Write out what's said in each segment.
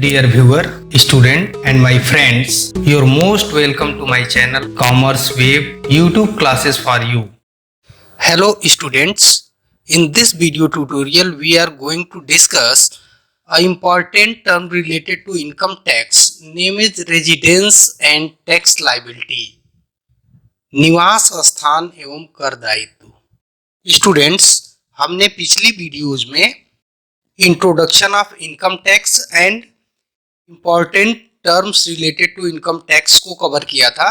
dear viewer, student and my friends, you're most welcome to my channel Commerce Wave YouTube classes for you. Hello students, in this video tutorial we are going to discuss an important term related to income tax, name is residence and tax liability, निवास स्थान एवं कर दायित्व। Students, हमने पिछली videos में introduction of income tax and important terms related to income tax को cover किया था।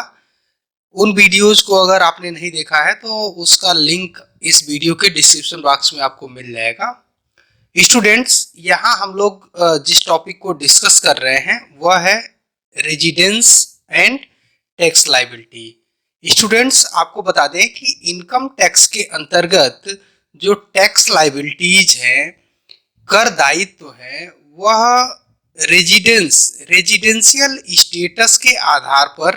उन वीडियोज को अगर आपने नहीं देखा है तो उसका लिंक इस वीडियो के डिस्क्रिप्शन बॉक्स में आपको मिल जाएगा। स्टूडेंट्स, यहाँ हम लोग जिस टॉपिक को डिस्कस कर रहे हैं वह है residence and tax liability. Students, आपको बता दें कि इनकम टैक्स के अंतर्गत जो टैक्स लायबिलिटीज हैं, कर दायित्व है, वह रेजिडेंशियल स्टेटस के आधार पर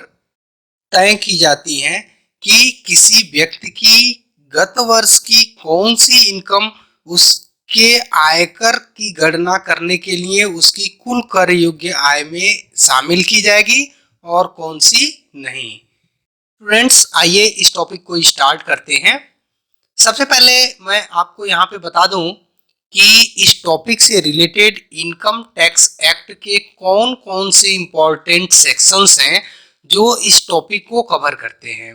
तय की जाती हैं कि किसी व्यक्ति की गत वर्ष की कौन सी इनकम उसके आयकर की गणना करने के लिए उसकी कुल कर योग्य आय में शामिल की जाएगी और कौन सी नहीं। स्टूडेंट्स, आइए इस टॉपिक को स्टार्ट करते हैं। सबसे पहले मैं आपको यहाँ पे बता दूं कि इस टॉपिक से रिलेटेड इनकम टैक्स एक्ट के कौन कौन से इंपॉर्टेंट सेक्शंस हैं जो इस टॉपिक को कवर करते हैं।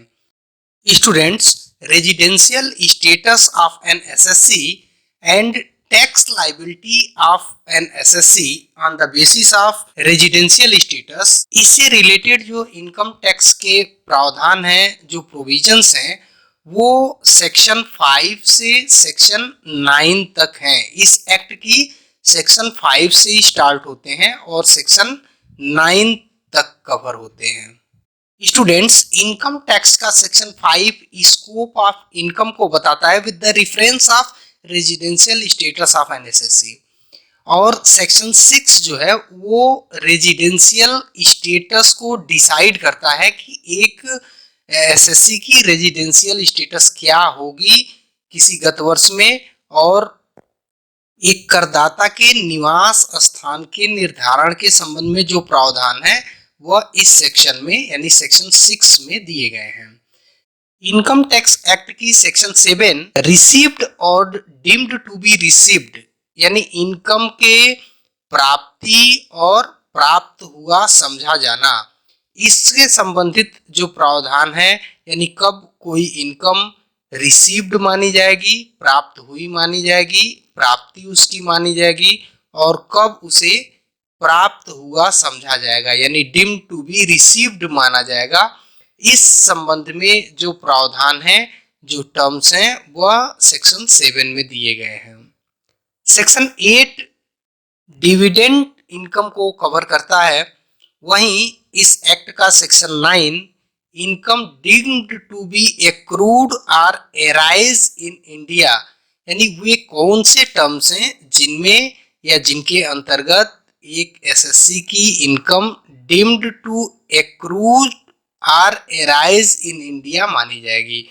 Students, residential status of an assessee and tax liability of an assessee on the basis of residential status, इससे रिलेटेड जो इनकम टैक्स के प्रावधान हैं, जो प्रोविजंस हैं, वो सेक्शन 5 से सेक्शन 9 तक हैं। इस एक्ट की सेक्शन 5 से स्टार्ट होते हैं और सेक्शन 9 तक कवर होते हैं। स्टूडेंट्स, इनकम टैक्स का सेक्शन 5 स्कोप ऑफ इनकम को बताता है with the reference of residential status of an assessee, और सेक्शन 6 जो है वो रेजिडेंशियल स्टेटस को डिसाइड करता है कि एक एसएससी की रेजिडेंशियल स्टेटस क्या होगी किसी गत वर्ष में, और एक करदाता के निवास स्थान के निर्धारण के संबंध में जो प्रावधान है वह इस सेक्शन में यानी सेक्शन 6 में दिए गए हैं। इनकम टैक्स एक्ट की सेक्शन 7 रिसीव्ड और डीम्ड टू बी रिसीव्ड यानी इनकम के प्राप्ति और प्राप्त हुआ समझा जाना, इससे संबंधित जो प्रावधान है, यानी कब कोई इनकम रिसीव्ड मानी जाएगी, प्राप्त हुई मानी जाएगी, प्राप्ति उसकी मानी जाएगी, और कब उसे प्राप्त हुआ समझा जाएगा यानी डीम्ड टू बी रिसीव्ड माना जाएगा। इस संबंध में जो प्रावधान है, जो टर्म्स हैं, वह सेक्शन 7 में दिए गए हैं। सेक्शन 8 डिविडेंड इनकम को कवर करता है। वहीं इस एक्ट का section 9 income deemed to be accrued और एराइज इन इंडिया, यानी वे कौन से टर्म्स हैं जिनमें या जिनके अंतर्गत एक एसएससी की इनकम डीम्ड टू एक्रूड और एराइज इन इंडिया मानी जाएगी।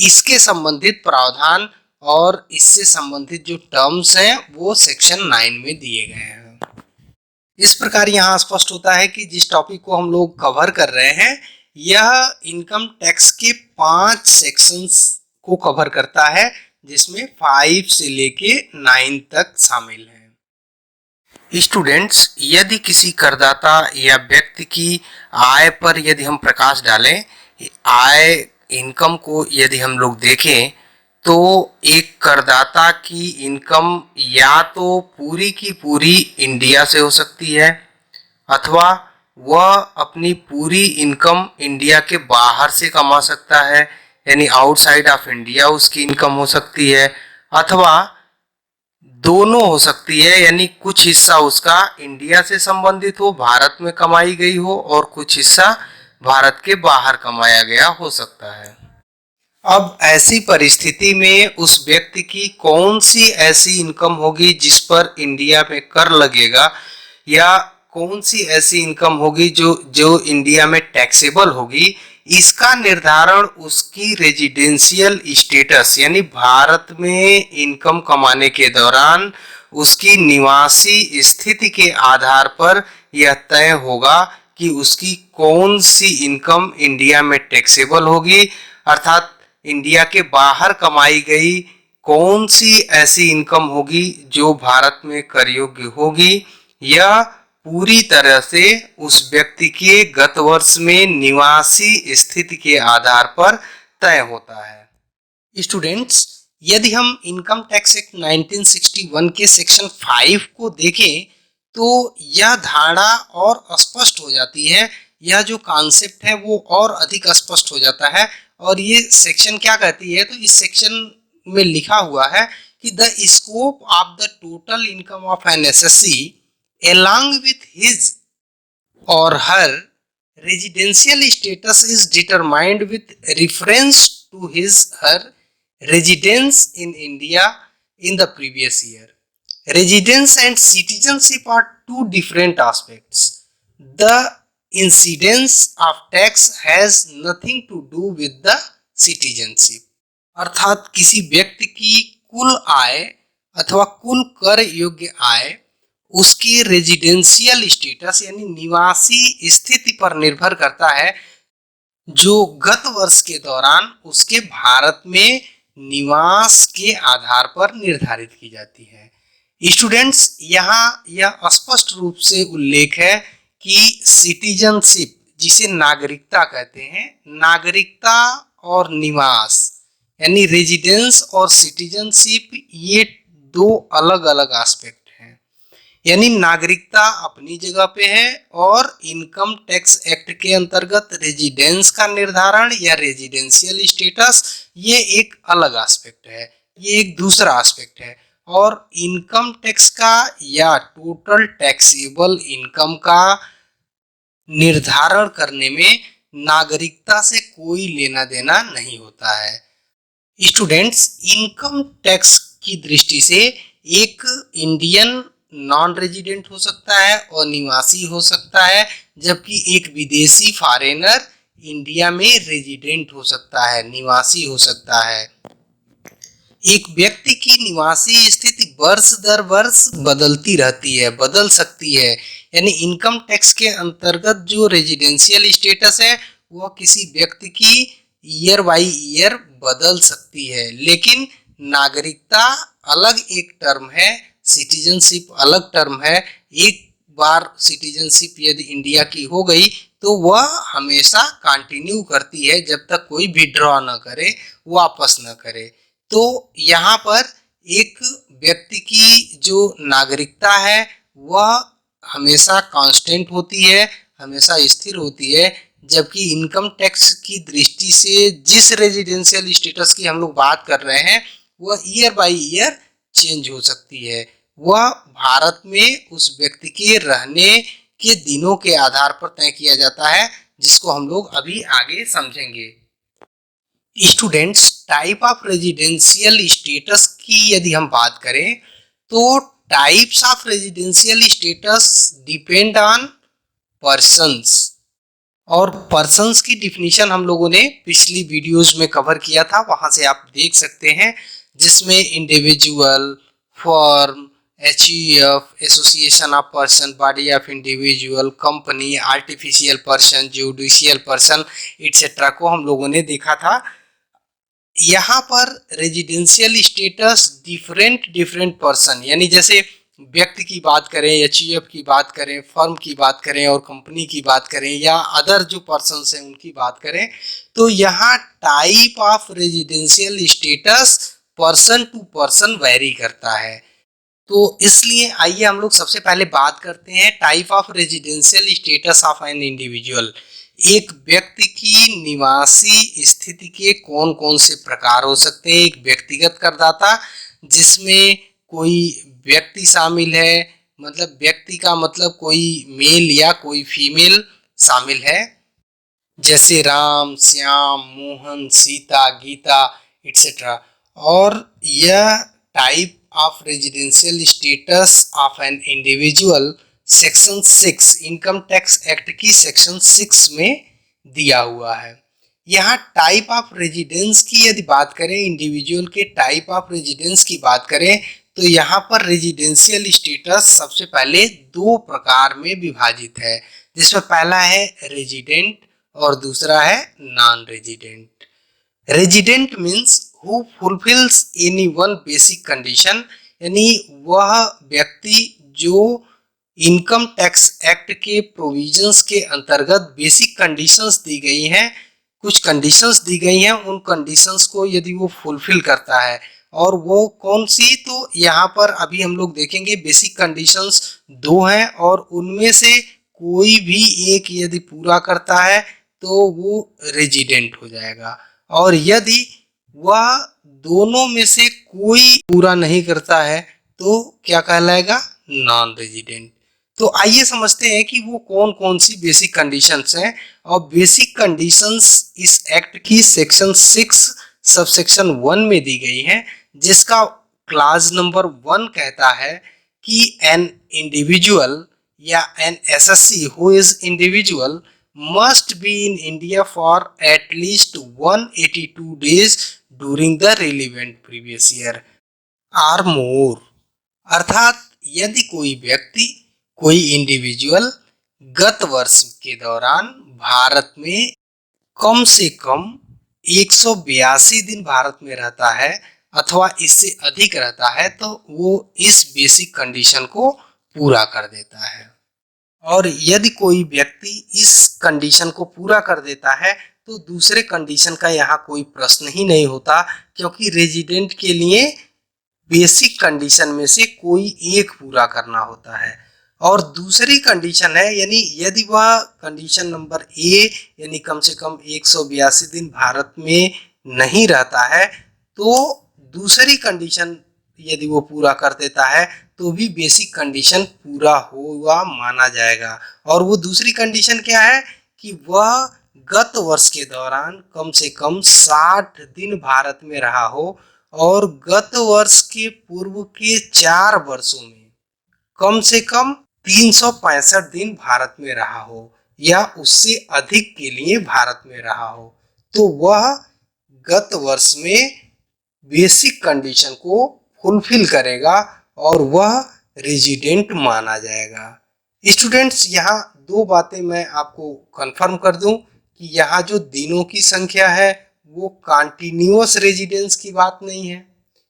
इसके संबंधित प्रावधान और इससे संबंधित जो टर्म्स हैं वो सेक्शन 9 में दिए गए हैं। इस प्रकार यहाँ स्पष्ट होता है कि जिस टॉपिक को हम लोग कवर कर रहे हैं यह इनकम टैक्स के 5 सेक्शंस को कवर करता है, जिसमें 5 से लेके 9 तक शामिल हैं। स्टूडेंट्स, यदि किसी करदाता या व्यक्ति की आय पर यदि हम प्रकाश डालें, आय इनकम को यदि हम लोग देखें तो एक करदाता की इनकम या तो पूरी की पूरी इंडिया से हो सकती है अथवा वह अपनी पूरी इनकम इंडिया के बाहर से कमा सकता है, यानी आउटसाइड ऑफ इंडिया उसकी इनकम हो सकती है, अथवा दोनों हो सकती है, यानी कुछ हिस्सा उसका इंडिया से संबंधित हो, भारत में कमाई गई हो, और कुछ हिस्सा भारत के बाहर कमाया गया हो सकता है। अब ऐसी परिस्थिति में उस व्यक्ति की कौन सी ऐसी इनकम होगी जिस पर इंडिया में कर लगेगा, या कौन सी ऐसी इनकम होगी जो इंडिया में टैक्सेबल होगी, इसका निर्धारण उसकी रेजिडेंशियल स्टेटस यानी भारत में इनकम कमाने के दौरान उसकी निवासी स्थिति के आधार पर यह तय होगा कि उसकी कौन सी इनकम इंडिया में टैक्सेबल होगी, अर्थात इंडिया के बाहर कमाई गई कौन सी ऐसी इनकम होगी जो भारत में कर योग्य होगी। यह पूरी तरह से उस व्यक्ति के गत वर्ष में निवासी स्थिति के आधार पर तय होता है। स्टूडेंट्स, यदि हम इनकम टैक्स एक्ट 1961 के सेक्शन 5 को देखें तो यह धारणा और स्पष्ट हो जाती है, यह जो कॉन्सेप्ट है वो और अधिक स्पष्ट हो जाता है। और ये सेक्शन क्या कहती है, तो इस सेक्शन में लिखा हुआ है कि the scope of the total income of an assessee along with his or her residential status is determined with reference to his her residence in India in the previous year. Residence and citizenship are two different aspects. The incidence of tax has nothing to do with the citizenship. अर्थात किसी व्यक्ति की कुल आय अथवा कुल कर योग्य आय उसकी रेजिडेंशियल स्टेटस यानी निवासी स्थिति पर निर्भर करता है, जो गत वर्ष के दौरान उसके भारत में निवास के आधार पर निर्धारित की जाती है। स्टूडेंट्स, यहाँ यह स्पष्ट रूप से उल्लेख है कि सिटीजनशिप, जिसे नागरिकता कहते हैं, नागरिकता और निवास यानी रेजिडेंस और सिटीजनशिप, ये दो अलग अलग एस्पेक्ट हैं। यानी नागरिकता अपनी जगह पे है और इनकम टैक्स एक्ट के अंतर्गत रेजिडेंस का निर्धारण या रेजिडेंशियल स्टेटस, ये एक अलग एस्पेक्ट है, ये एक दूसरा एस्पेक्ट है। और इनकम टैक्स का या टोटल टैक्सेबल इनकम का निर्धारण करने में नागरिकता से कोई लेना देना नहीं होता है। स्टूडेंट्स, इनकम टैक्स की दृष्टि से एक इंडियन नॉन रेजिडेंट हो सकता है और निवासी हो सकता है, जबकि एक विदेशी फॉरेनर इंडिया में रेजिडेंट हो सकता है, निवासी हो सकता है। एक व्यक्ति की निवासी स्थिति वर्ष दर वर्ष बदलती रहती है, बदल सकती है। यानी इनकम टैक्स के अंतर्गत जो रेजिडेंशियल स्टेटस है वह किसी व्यक्ति की ईयर बाई ईयर बदल सकती है, लेकिन नागरिकता अलग एक टर्म है, सिटीजनशिप अलग टर्म है। एक बार सिटीजनशिप यदि इंडिया की हो गई तो वह हमेशा कंटिन्यू करती है जब तक कोई विड्रॉ न करे, वापस न करे। तो यहाँ पर एक व्यक्ति की जो नागरिकता है वह हमेशा कांस्टेंट होती है, हमेशा स्थिर होती है, जबकि इनकम टैक्स की दृष्टि से जिस रेजिडेंशियल स्टेटस की हम लोग बात कर रहे हैं वह ईयर बाई ईयर चेंज हो सकती है। वह भारत में उस व्यक्ति के रहने के दिनों के आधार पर तय किया जाता है, जिसको हम लोग अभी आगे समझेंगे। Students, type of residential status की यदि हम बात करें तो types of residential status depend on persons, और पर्सन्स की डिफिनीशन हम लोगों ने पिछली वीडियोस में कवर किया था, वहां से आप देख सकते हैं, जिसमें individual, firm, HUF, association of person, body of individual, company, artificial person, judicial person etcetera को हम लोगों ने देखा था। यहाँ पर रेजिडेंशियल स्टेटस डिफरेंट पर्सन, यानी जैसे व्यक्ति की बात करें, एचयूएफ की बात करें, फर्म की बात करें और कंपनी की बात करें या अदर जो पर्सन हैं उनकी बात करें, तो यहाँ type of residential status person to person vary करता है। तो इसलिए आइए हम लोग सबसे पहले बात करते हैं type of residential status of an individual. एक व्यक्ति की निवासी स्थिति के कौन कौन से प्रकार हो सकते हैं। एक व्यक्तिगत करदाता, जिसमें कोई व्यक्ति शामिल है, मतलब व्यक्ति का मतलब कोई मेल या कोई फीमेल शामिल है, जैसे राम, श्याम, मोहन, सीता, गीता एटसेट्रा। और यह type of residential status of an individual section 6 income tax act की सेक्शन 6 में दिया हुआ है। यहाँ टाइप ऑफ रेजिडेंस की यदि बात करें, इंडिविजुअल के टाइप ऑफ रेजिडेंस की बात करें, तो यहाँ पर रेजिडेंशियल स्टेटस सबसे पहले दो प्रकार में विभाजित है, जिसमें पहला है रेजिडेंट और दूसरा है non resident. Resident means who fulfils any one basic condition, यानी वह व्यक्ति जो इनकम टैक्स एक्ट के प्रोविजंस के अंतर्गत बेसिक कंडीशंस दी गई हैं, कुछ कंडीशंस दी गई हैं, उन कंडीशंस को यदि वो फुलफिल करता है। और वो कौन सी, तो यहाँ पर अभी हम लोग देखेंगे बेसिक कंडीशंस दो हैं और उनमें से कोई भी एक यदि पूरा करता है तो वो रेजिडेंट हो जाएगा, और यदि वह दोनों में से कोई पूरा नहीं करता है तो क्या कहलाएगा, नॉन रेजिडेंट। तो आइए समझते हैं कि वो कौन कौन सी बेसिक कंडीशंस हैं। और बेसिक कंडीशंस इस एक्ट की सेक्शन 6 सबसेक्शन 1 में दी गई हैं, जिसका क्लास नंबर 1 कहता है कि एन इंडिविजुअल या an assessee who is individual must be in India for at least 182 days during the relevant previous year or more. अर्थात यदि कोई व्यक्ति, कोई इंडिविजुअल गत वर्ष के दौरान भारत में कम से कम 182 दिन भारत में रहता है अथवा इससे अधिक रहता है, तो वो इस बेसिक कंडीशन को पूरा कर देता है। और यदि कोई व्यक्ति इस कंडीशन को पूरा कर देता है तो दूसरे कंडीशन का यहाँ कोई प्रश्न ही नहीं होता, क्योंकि रेजिडेंट के लिए बेसिक कंडीशन में से कोई एक पूरा करना होता है। और दूसरी कंडीशन है, यानी यदि वह कंडीशन नंबर ए यानी कम से कम 182 दिन भारत में नहीं रहता है, तो दूसरी कंडीशन यदि वो पूरा कर देता है तो भी बेसिक कंडीशन पूरा हुआ माना जाएगा। और वो दूसरी कंडीशन क्या है कि वह गत वर्ष के दौरान कम से कम 60 दिन भारत में रहा हो और गत वर्ष के पूर्व के 4 वर्षों में कम से कम 365 दिन भारत में रहा हो या उससे अधिक के लिए भारत में रहा हो, तो वह गत वर्ष में बेसिक कंडीशन को फुलफिल करेगा और वह रेजिडेंट माना जाएगा। स्टूडेंट्स, यहाँ दो बातें मैं आपको कंफर्म कर दूं कि यहाँ जो दिनों की संख्या है वो कंटिन्यूअस रेजिडेंस की बात नहीं है,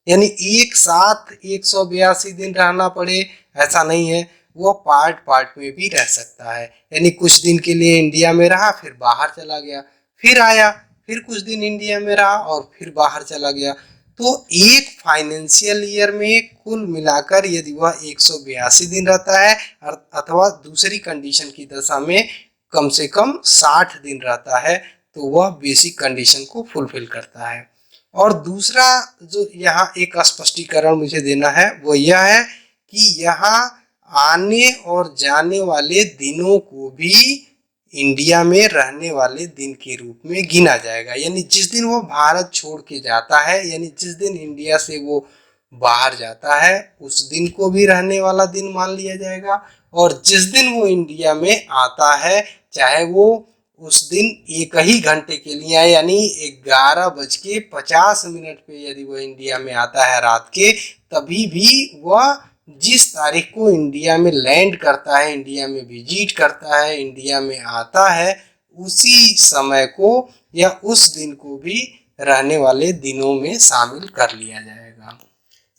यानी एक साथ 182 दिन रहना पड़े ऐसा नहीं है, वो पार्ट पार्ट में भी रह सकता है। यानी कुछ दिन के लिए इंडिया में रहा, फिर बाहर चला गया, फिर आया, फिर कुछ दिन इंडिया में रहा और फिर बाहर चला गया। तो एक फाइनेंशियल ईयर में कुल मिलाकर यदि वह 182 दिन रहता है अथवा दूसरी कंडीशन की दशा में कम से कम 60 दिन रहता है, तो वह बेसिक कंडीशन को फुलफिल करता है। और दूसरा जो यहाँ एक स्पष्टीकरण मुझे देना है वो यह है कि यहाँ आने और जाने वाले दिनों को भी इंडिया में रहने वाले दिन के रूप में गिना जाएगा। यानी जिस दिन वो भारत छोड़ के जाता है, यानी जिस दिन इंडिया से वो बाहर जाता है, उस दिन को भी रहने वाला दिन मान लिया जाएगा। और जिस दिन वो इंडिया में आता है, चाहे वो उस दिन एक ही घंटे के लिए आए, यानी 11:50 पे यदि वो इंडिया में आता है रात के, तभी भी वह जिस तारीख को इंडिया में लैंड करता है, इंडिया में विजिट करता है, इंडिया में आता है, उसी समय को या उस दिन को भी रहने वाले दिनों में शामिल कर लिया जाएगा।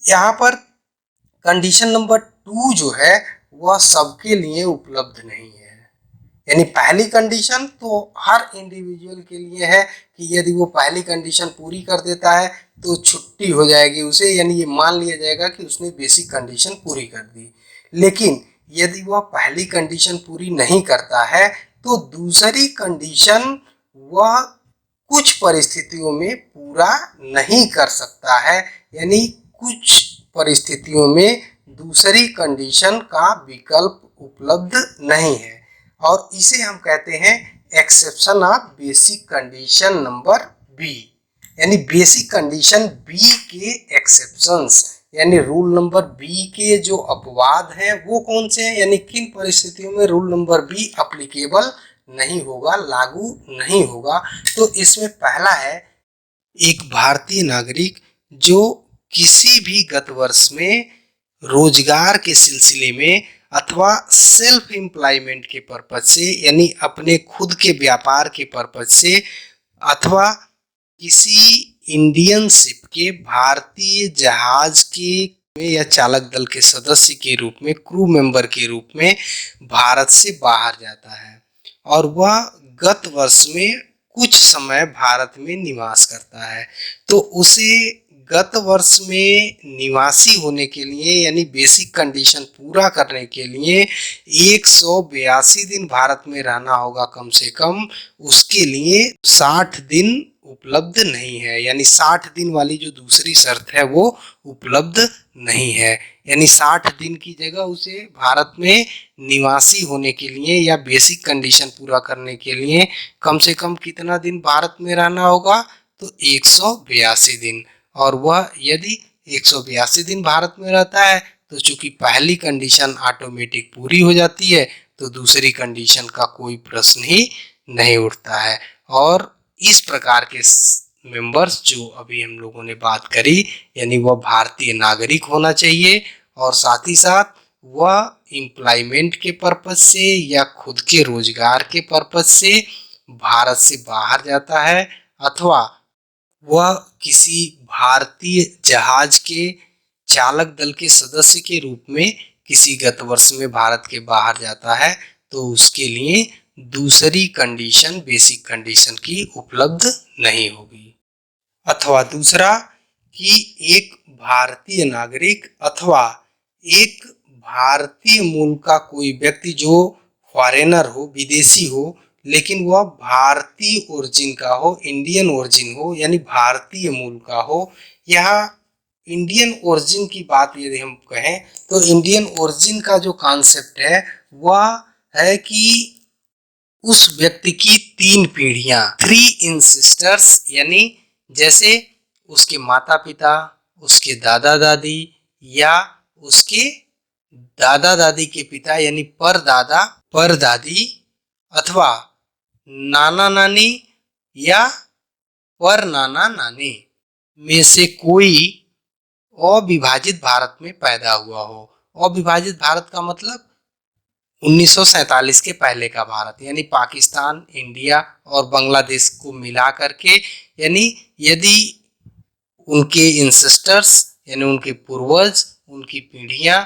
यहाँ पर कंडीशन नंबर 2 जो है वह सबके लिए उपलब्ध नहीं है। यानी पहली कंडीशन तो हर इंडिविजुअल के लिए है कि यदि वो पहली कंडीशन पूरी कर देता है तो छुट्टी हो जाएगी उसे, यानी ये मान लिया जाएगा कि उसने बेसिक कंडीशन पूरी कर दी। लेकिन यदि वह पहली कंडीशन पूरी नहीं करता है तो दूसरी कंडीशन वह कुछ परिस्थितियों में पूरा नहीं कर सकता है। यानी कुछ परिस्थितियों में दूसरी कंडीशन का विकल्प उपलब्ध नहीं है और इसे हम कहते हैं exception of basic condition number B. यानी बेसिक कंडीशन बी के एक्सेप्शंस, यानी रूल नंबर बी के जो अपवाद हैं वो कौन से हैं, यानी किन परिस्थितियों में रूल नंबर बी अप्लीकेबल नहीं होगा, लागू नहीं होगा। तो इसमें पहला है एक भारतीय नागरिक जो किसी भी गत वर्ष में रोजगार के सिलसिले में अथवा सेल्फ एम्प्लॉयमेंट के पर्पज से, यानी अपने खुद के व्यापार के पर्पज से, अथवा किसी इंडियन शिप के भारतीय जहाज के में या चालक दल के सदस्य के रूप में, क्रू मेंबर के रूप में भारत से बाहर जाता है और वह गत वर्ष में कुछ समय भारत में निवास करता है, तो उसे गत वर्ष में निवासी होने के लिए, यानी बेसिक कंडीशन पूरा करने के लिए 182 दिन भारत में रहना होगा कम से कम। उसके लिए 60 दिन उपलब्ध नहीं है, यानी 60 दिन वाली जो दूसरी शर्त है वो उपलब्ध नहीं है। यानी 60 दिन की जगह उसे भारत में निवासी होने के लिए या बेसिक कंडीशन पूरा करने के लिए कम से कम कितना दिन भारत में रहना होगा, तो 182 दिन। और वह यदि 182 दिन भारत में रहता है तो चूंकि पहली कंडीशन ऑटोमेटिक पूरी हो जाती है, तो दूसरी कंडीशन का कोई प्रश्न ही नहीं उठता है। और इस प्रकार के मेंबर्स जो अभी हम लोगों ने बात करी, यानी वह भारतीय नागरिक होना चाहिए और साथ ही साथ वह एम्प्लॉयमेंट के पर्पज से या खुद के रोजगार के पर्पज से भारत से बाहर जाता है, अथवा वह किसी भारतीय जहाज के चालक दल के सदस्य के रूप में किसी गत वर्ष में भारत के बाहर जाता है, तो उसके लिए दूसरी कंडीशन बेसिक कंडीशन की उपलब्ध नहीं होगी। अथवा दूसरा कि एक भारतीय नागरिक अथवा एक भारतीय मूल का कोई व्यक्ति जो फॉरेनर हो, विदेशी हो, लेकिन वह भारतीय ओरिजिन का हो, इंडियन ओरिजिन हो, यानी भारतीय मूल का हो। यहाँ इंडियन ओरिजिन की बात यदि हम कहें तो इंडियन ओरिजिन का जो कॉन्सेप्ट है वह है कि उस व्यक्ति की 3 पीढ़ियां, 3 इंसिस्टर्स, यानी जैसे उसके माता पिता, उसके दादा दादी या उसके दादा दादी के पिता यानी परदादा परदादी, अथवा नाना नानी या पर नाना नानी में से कोई अविभाजित भारत में पैदा हुआ हो। अविभाजित भारत का मतलब 1947 के पहले का भारत, यानी पाकिस्तान, इंडिया और बांग्लादेश को मिला करके, यानी यदि उनके इंसेस्टर्स यानी उनके पूर्वज, उनकी पीढ़ियां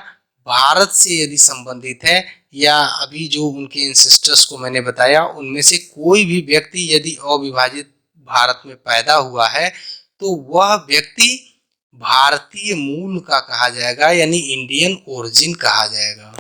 भारत से यदि संबंधित है, या अभी जो उनके इंसेस्टर्स को मैंने बताया उनमें से कोई भी व्यक्ति यदि अविभाजित भारत में पैदा हुआ है, तो वह व्यक्ति भारतीय मूल का कहा जाएगा, यानी इंडियन ओरिजिन कहा जाएगा।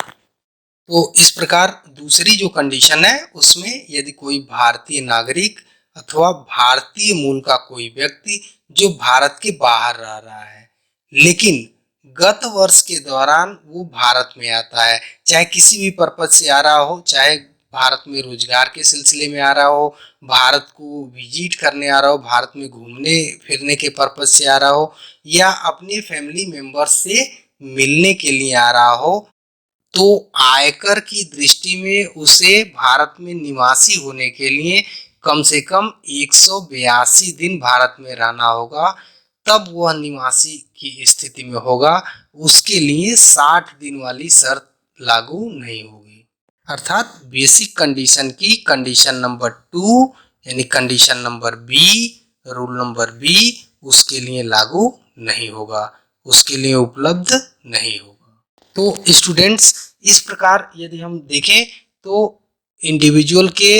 तो इस प्रकार दूसरी जो कंडीशन है उसमें यदि कोई भारतीय नागरिक अथवा भारतीय मूल का कोई व्यक्ति जो भारत के बाहर रह रहा है, लेकिन गत वर्ष के दौरान वो भारत में आता है, चाहे किसी भी पर्पज से आ रहा हो, चाहे भारत में रोजगार के सिलसिले में आ रहा हो, भारत को विजिट करने आ रहा हो, भारत में घूमने फिरने के पर्पज से आ रहा हो, या अपने फैमिली मेंबर्स से मिलने के लिए आ रहा हो, तो आयकर की दृष्टि में उसे भारत में निवासी होने के लिए कम से कम 182 दिन भारत में रहना होगा, तब वह निवासी की स्थिति में होगा। उसके लिए 60 दिन वाली शर्त लागू नहीं होगी। अर्थात बेसिक कंडीशन की कंडीशन नंबर 2 यानी condition number B, rule number B उसके लिए लागू नहीं होगा, उसके लिए उपलब्ध नहीं होगा। तो स्टूडेंट्स, इस प्रकार यदि हम देखें तो इंडिविजुअल के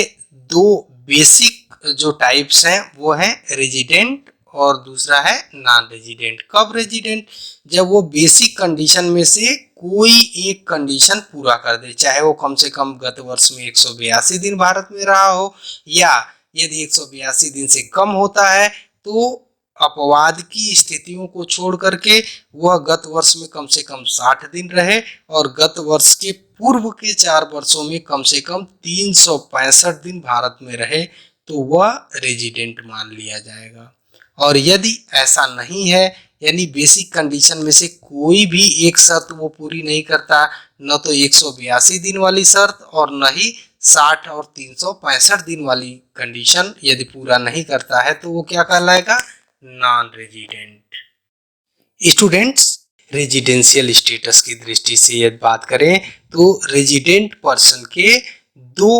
2 बेसिक जो टाइप्स हैं वो है रेजिडेंट और दूसरा है नॉन रेजिडेंट। कब रेजिडेंट? जब वो बेसिक कंडीशन में से कोई एक कंडीशन पूरा कर दे, चाहे वो कम से कम गत वर्ष में 182 दिन भारत में रहा हो, या यदि 182 दिन से कम होता है तो अपवाद की स्थितियों को छोड़ करके वह गत वर्ष में कम से कम 60 दिन रहे और गत वर्ष के पूर्व के 4 वर्षों में कम से कम 365 दिन भारत में रहे, तो वह रेजिडेंट मान लिया जाएगा। और यदि ऐसा नहीं है, यानी बेसिक कंडीशन में से कोई भी एक शर्त वो पूरी नहीं करता, न तो 182 दिन वाली शर्त और न ही 60 और 365 दिन वाली कंडीशन यदि पूरा नहीं करता है, तो वो क्या कहलाएगा? Non resident. Students, residential status की दृष्टि से यदि बात करें तो रेजिडेंट पर्सन के दो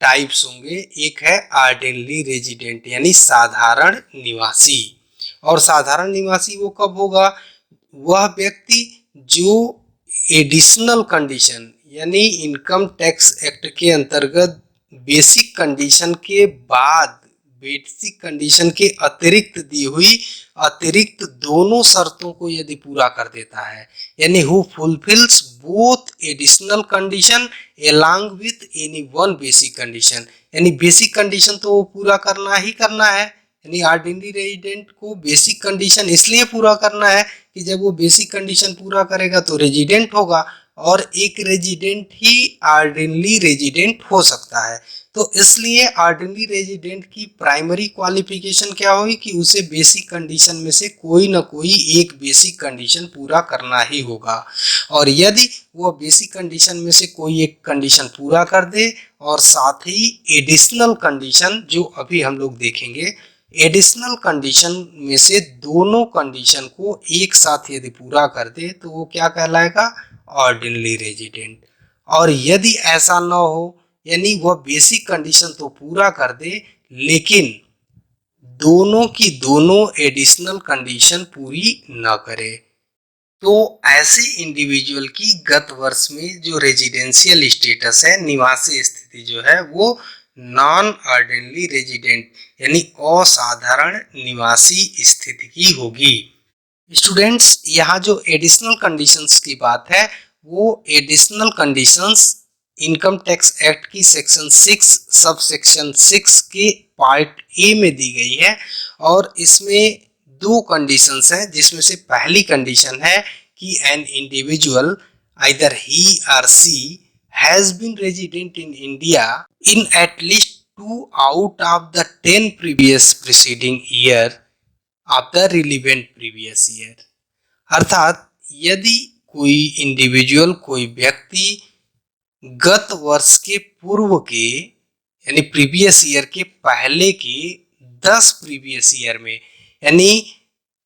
टाइप्स होंगे। एक है आर्डिनरी रेजिडेंट यानी साधारण निवासी, और साधारण निवासी वो कब होगा? वह व्यक्ति जो एडिशनल कंडीशन यानी इनकम टैक्स एक्ट के अंतर्गत बेसिक कंडीशन के बाद, बेसिक कंडीशन के अतिरिक्त दी हुई अतिरिक्त दोनों शर्तों को यदि पूरा कर देता है, यानी who fulfils both additional condition along with any one basic condition, यानी बेसिक कंडीशन तो वो पूरा करना ही करना है। यानी ऑर्डिनरी रेजिडेंट को बेसिक कंडीशन इसलिए पूरा करना है कि जब वो बेसिक कंडीशन पूरा करेगा तो रेजिडेंट होगा, और एक रेजिडेंट ही ऑर्डिनरी रेजिडेंट हो सकता है। तो इसलिए ऑर्डिनरी रेजिडेंट की प्राइमरी क्वालिफिकेशन क्या होगी कि उसे बेसिक कंडीशन में से कोई ना कोई एक बेसिक कंडीशन पूरा करना ही होगा, और यदि वो बेसिक कंडीशन में से कोई एक कंडीशन पूरा कर दे और साथ ही एडिशनल कंडीशन जो अभी हम लोग देखेंगे, एडिशनल कंडीशन में से दोनों कंडीशन को एक साथ यदि पूरा कर दे तो वो क्या कहलाएगा? Ordinary resident. और यदि ऐसा न हो, यानी वह बेसिक कंडीशन तो पूरा कर दे लेकिन दोनों की दोनों एडिशनल कंडीशन पूरी न करे, तो ऐसे इंडिविजुअल की गत वर्ष में जो रेजिडेंशियल स्टेटस है, निवासी स्थिति जो है, वो नॉन ऑर्डिनरी रेजिडेंट यानी असाधारण निवासी स्थिति की होगी। स्टूडेंट्स, यहाँ जो एडिशनल कंडीशंस की बात है वो additional conditions income tax act की सेक्शन 6 सब सेक्शन 6 के पार्ट ए में दी गई है, और इसमें दो कंडीशंस हैं, जिसमें से पहली कंडीशन है कि an individual either he or C has been resident in India in at least 2 out of the 10 previous preceding year of the relevant previous year। अर्थात यदि कोई इंडिविजुअल, कोई व्यक्ति गत वर्ष के पूर्व के यानी प्रीवियस ईयर के पहले के 10 प्रीवियस ईयर में, यानी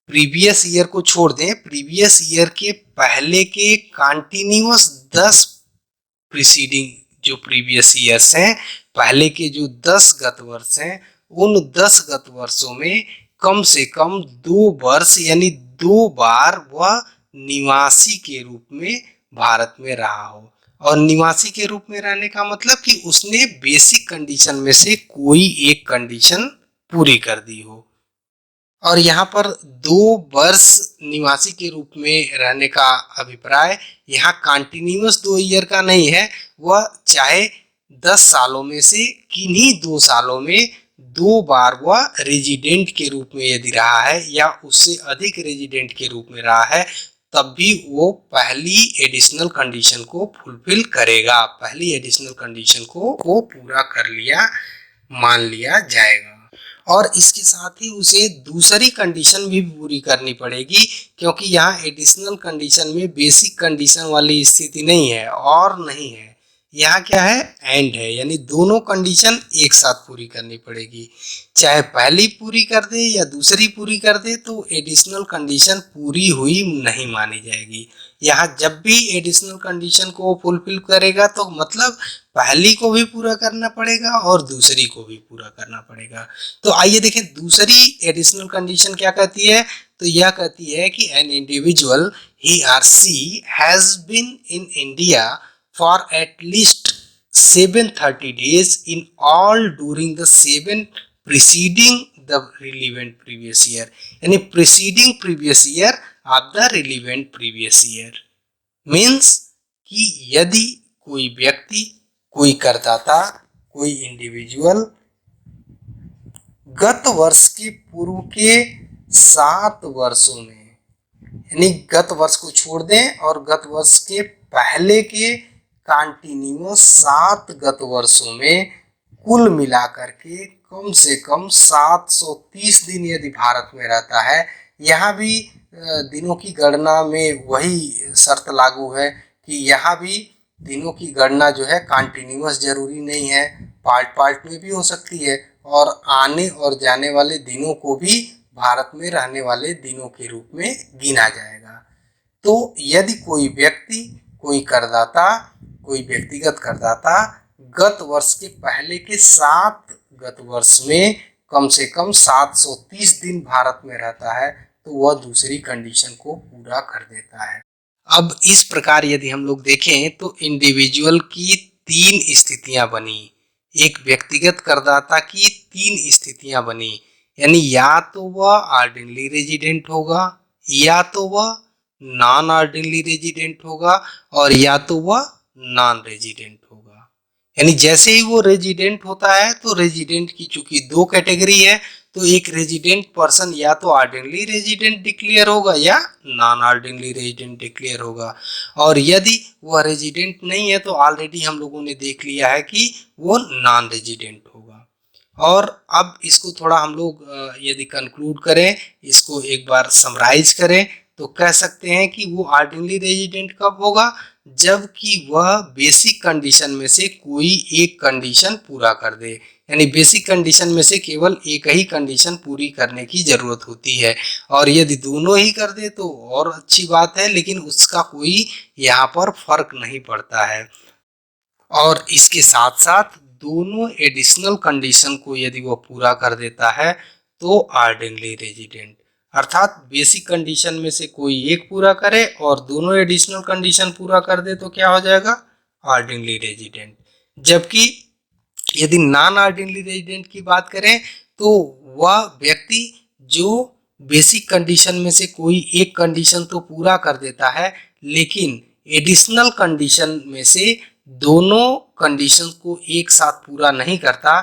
प्रीवियस ईयर को छोड़ दें, प्रीवियस ईयर के पहले के कंटिन्यूअस 10 प्रीसीडिंग जो प्रीवियस ईयर्स हैं, पहले के जो 10 गत वर्ष हैं, उन 10 गत वर्षों में कम से कम 2 वर्ष यानी 2 बार वह निवासी के रूप में भारत में रहा हो। और निवासी के रूप में रहने का मतलब कि उसने बेसिक कंडीशन में से कोई एक कंडीशन पूरी कर दी हो। और यहाँ पर 2 वर्ष निवासी के रूप में रहने का अभिप्राय यहाँ कंटिन्यूअस 2 ईयर का नहीं है, वह चाहे 10 सालों में से किन्हीं 2 सालों में 2 बार वह रेजिडेंट के रूप में यदि रहा है या उससे अधिक रेजिडेंट के रूप में रहा है, तब भी वो पहली एडिशनल कंडीशन को फुलफिल करेगा, पहली एडिशनल कंडीशन को वो पूरा कर लिया मान लिया जाएगा। और इसके साथ ही उसे दूसरी कंडीशन भी पूरी करनी पड़ेगी, क्योंकि यहाँ एडिशनल कंडीशन में बेसिक कंडीशन वाली स्थिति नहीं है और नहीं है, यहाँ क्या है? एंड है, यानी दोनों कंडीशन एक साथ पूरी करनी पड़ेगी। चाहे पहली पूरी कर दे या दूसरी पूरी कर दे तो एडिशनल कंडीशन पूरी हुई नहीं मानी जाएगी। यहाँ जब भी एडिशनल कंडीशन को फुलफिल करेगा तो मतलब पहली को भी पूरा करना पड़ेगा और दूसरी को भी पूरा करना पड़ेगा। तो आइए देखें दूसरी एडिशनल कंडीशन क्या कहती है। तो यह कहती है कि an individual he or she has been in India for at least 730 days in all during the 7 preceding the relevant previous year, यानी preceding previous year of the relevant previous year means कि यदि कोई व्यक्ति, कोई करदाता, कोई individual गत वर्ष के पूर्व के 7 वर्षों में, यानी गत वर्ष को छोड़ दें और गत वर्ष के पहले के कंटिन्यूअस 7 गत वर्षों में कुल मिलाकर के कम से कम 730 दिन यदि भारत में रहता है। यहाँ भी दिनों की गणना में वही शर्त लागू है कि यहाँ भी दिनों की गणना जो है कंटिन्यूअस जरूरी नहीं है, पार्ट पार्ट में भी हो सकती है और आने और जाने वाले दिनों को भी भारत में रहने वाले दिनों के रूप में गिना जाएगा। तो यदि कोई व्यक्ति, कोई करदाता, कोई व्यक्तिगत करदाता गत वर्ष के पहले के 7 गत वर्ष में कम से कम 730 दिन भारत में रहता है तो वह दूसरी कंडीशन को पूरा कर देता है। अब इस प्रकार यदि हम लोग देखें तो इंडिविजुअल की 3 स्थितियां बनी, एक व्यक्तिगत करदाता की 3 स्थितियां बनी, यानी या तो वह ऑर्डिनरी रेजिडेंट होगा, या तो वह नॉन ऑर्डिनरी रेजिडेंट होगा, और या तो वह नॉन रेजिडेंट होगा। यानी जैसे ही वो रेजिडेंट होता है तो रेजिडेंट की चूंकि 2 कैटेगरी है तो एक रेजिडेंट पर्सन या तो ऑर्डिनरी रेजिडेंट डिक्लेयर होगा या नॉन ऑर्डिनरी रेजिडेंट डिक्लेयर होगा। और यदि वह रेजिडेंट नहीं है तो ऑलरेडी हम लोगों ने देख लिया है कि वो नॉन रेजिडेंट होगा। और अब इसको थोड़ा हम लोग यदि कंक्लूड करें, इसको एक बार समराइज करें तो कह सकते हैं कि वो ऑर्डिनरी रेजिडेंट कब होगा, जबकि वह बेसिक कंडीशन में से कोई एक कंडीशन पूरा कर दे। यानी बेसिक कंडीशन में से केवल एक ही कंडीशन पूरी करने की जरूरत होती है, और यदि दोनों ही कर दे तो और अच्छी बात है, लेकिन उसका कोई यहाँ पर फर्क नहीं पड़ता है। और इसके साथ साथ दोनों एडिशनल कंडीशन को यदि वो पूरा कर देता है तो ऑर्डिनरी रेजिडेंट, अर्थात बेसिक कंडीशन में से कोई एक पूरा करे और दोनों एडिशनल कंडीशन पूरा कर दे तो क्या हो जाएगा, ऑर्डिनरी रेजिडेंट। जबकि यदि नॉन ऑर्डिनरी रेजिडेंट की बात करें तो वह व्यक्ति जो बेसिक कंडीशन में से कोई एक कंडीशन तो पूरा कर देता है, लेकिन एडिशनल कंडीशन में से दोनों कंडीशन को एक साथ पूरा नहीं करता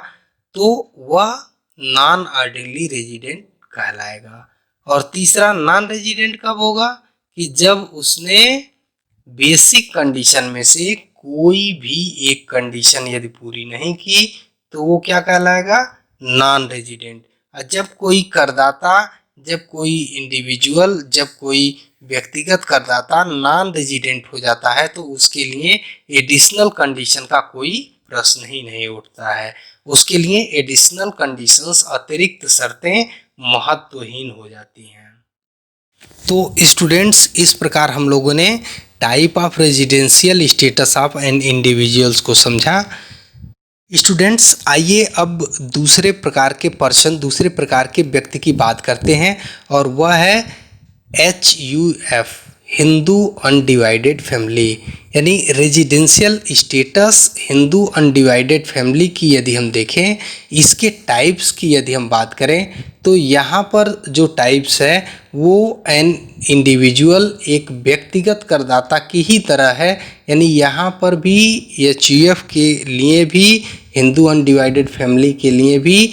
तो वह नॉन ऑर्डिनरी रेजिडेंट कहलाएगा। और तीसरा नॉन रेजिडेंट कब होगा, कि जब उसने बेसिक कंडीशन में से कोई भी एक कंडीशन यदि पूरी नहीं की तो वो क्या कहलाएगा, नॉन रेजिडेंट। और जब कोई करदाता, जब कोई इंडिविजुअल, जब कोई व्यक्तिगत करदाता नॉन रेजिडेंट हो जाता है तो उसके लिए एडिशनल कंडीशन का कोई प्रश्न ही नहीं उठता है, उसके लिए एडिशनल कंडीशंस, अतिरिक्त शर्तें महत्वहीन हो जाती हैं। तो स्टूडेंट्स, इस प्रकार हम लोगों ने type of residential status of an individuals को समझा। स्टूडेंट्स, आइए अब दूसरे प्रकार के पर्सन, दूसरे प्रकार के व्यक्ति की बात करते हैं, और वह है HUF, हिंदू अनडिवाइडेड फैमिली, यानी residential status Hindu undivided family की यदि हम देखें, इसके टाइप्स की यदि हम बात करें तो यहाँ पर जो टाइप्स है वो एन इंडिविजुअल, एक व्यक्तिगत करदाता की ही तरह है। यानी यहाँ पर भी HUF के लिए भी, हिंदू अनडिवाइडेड फैमिली के लिए भी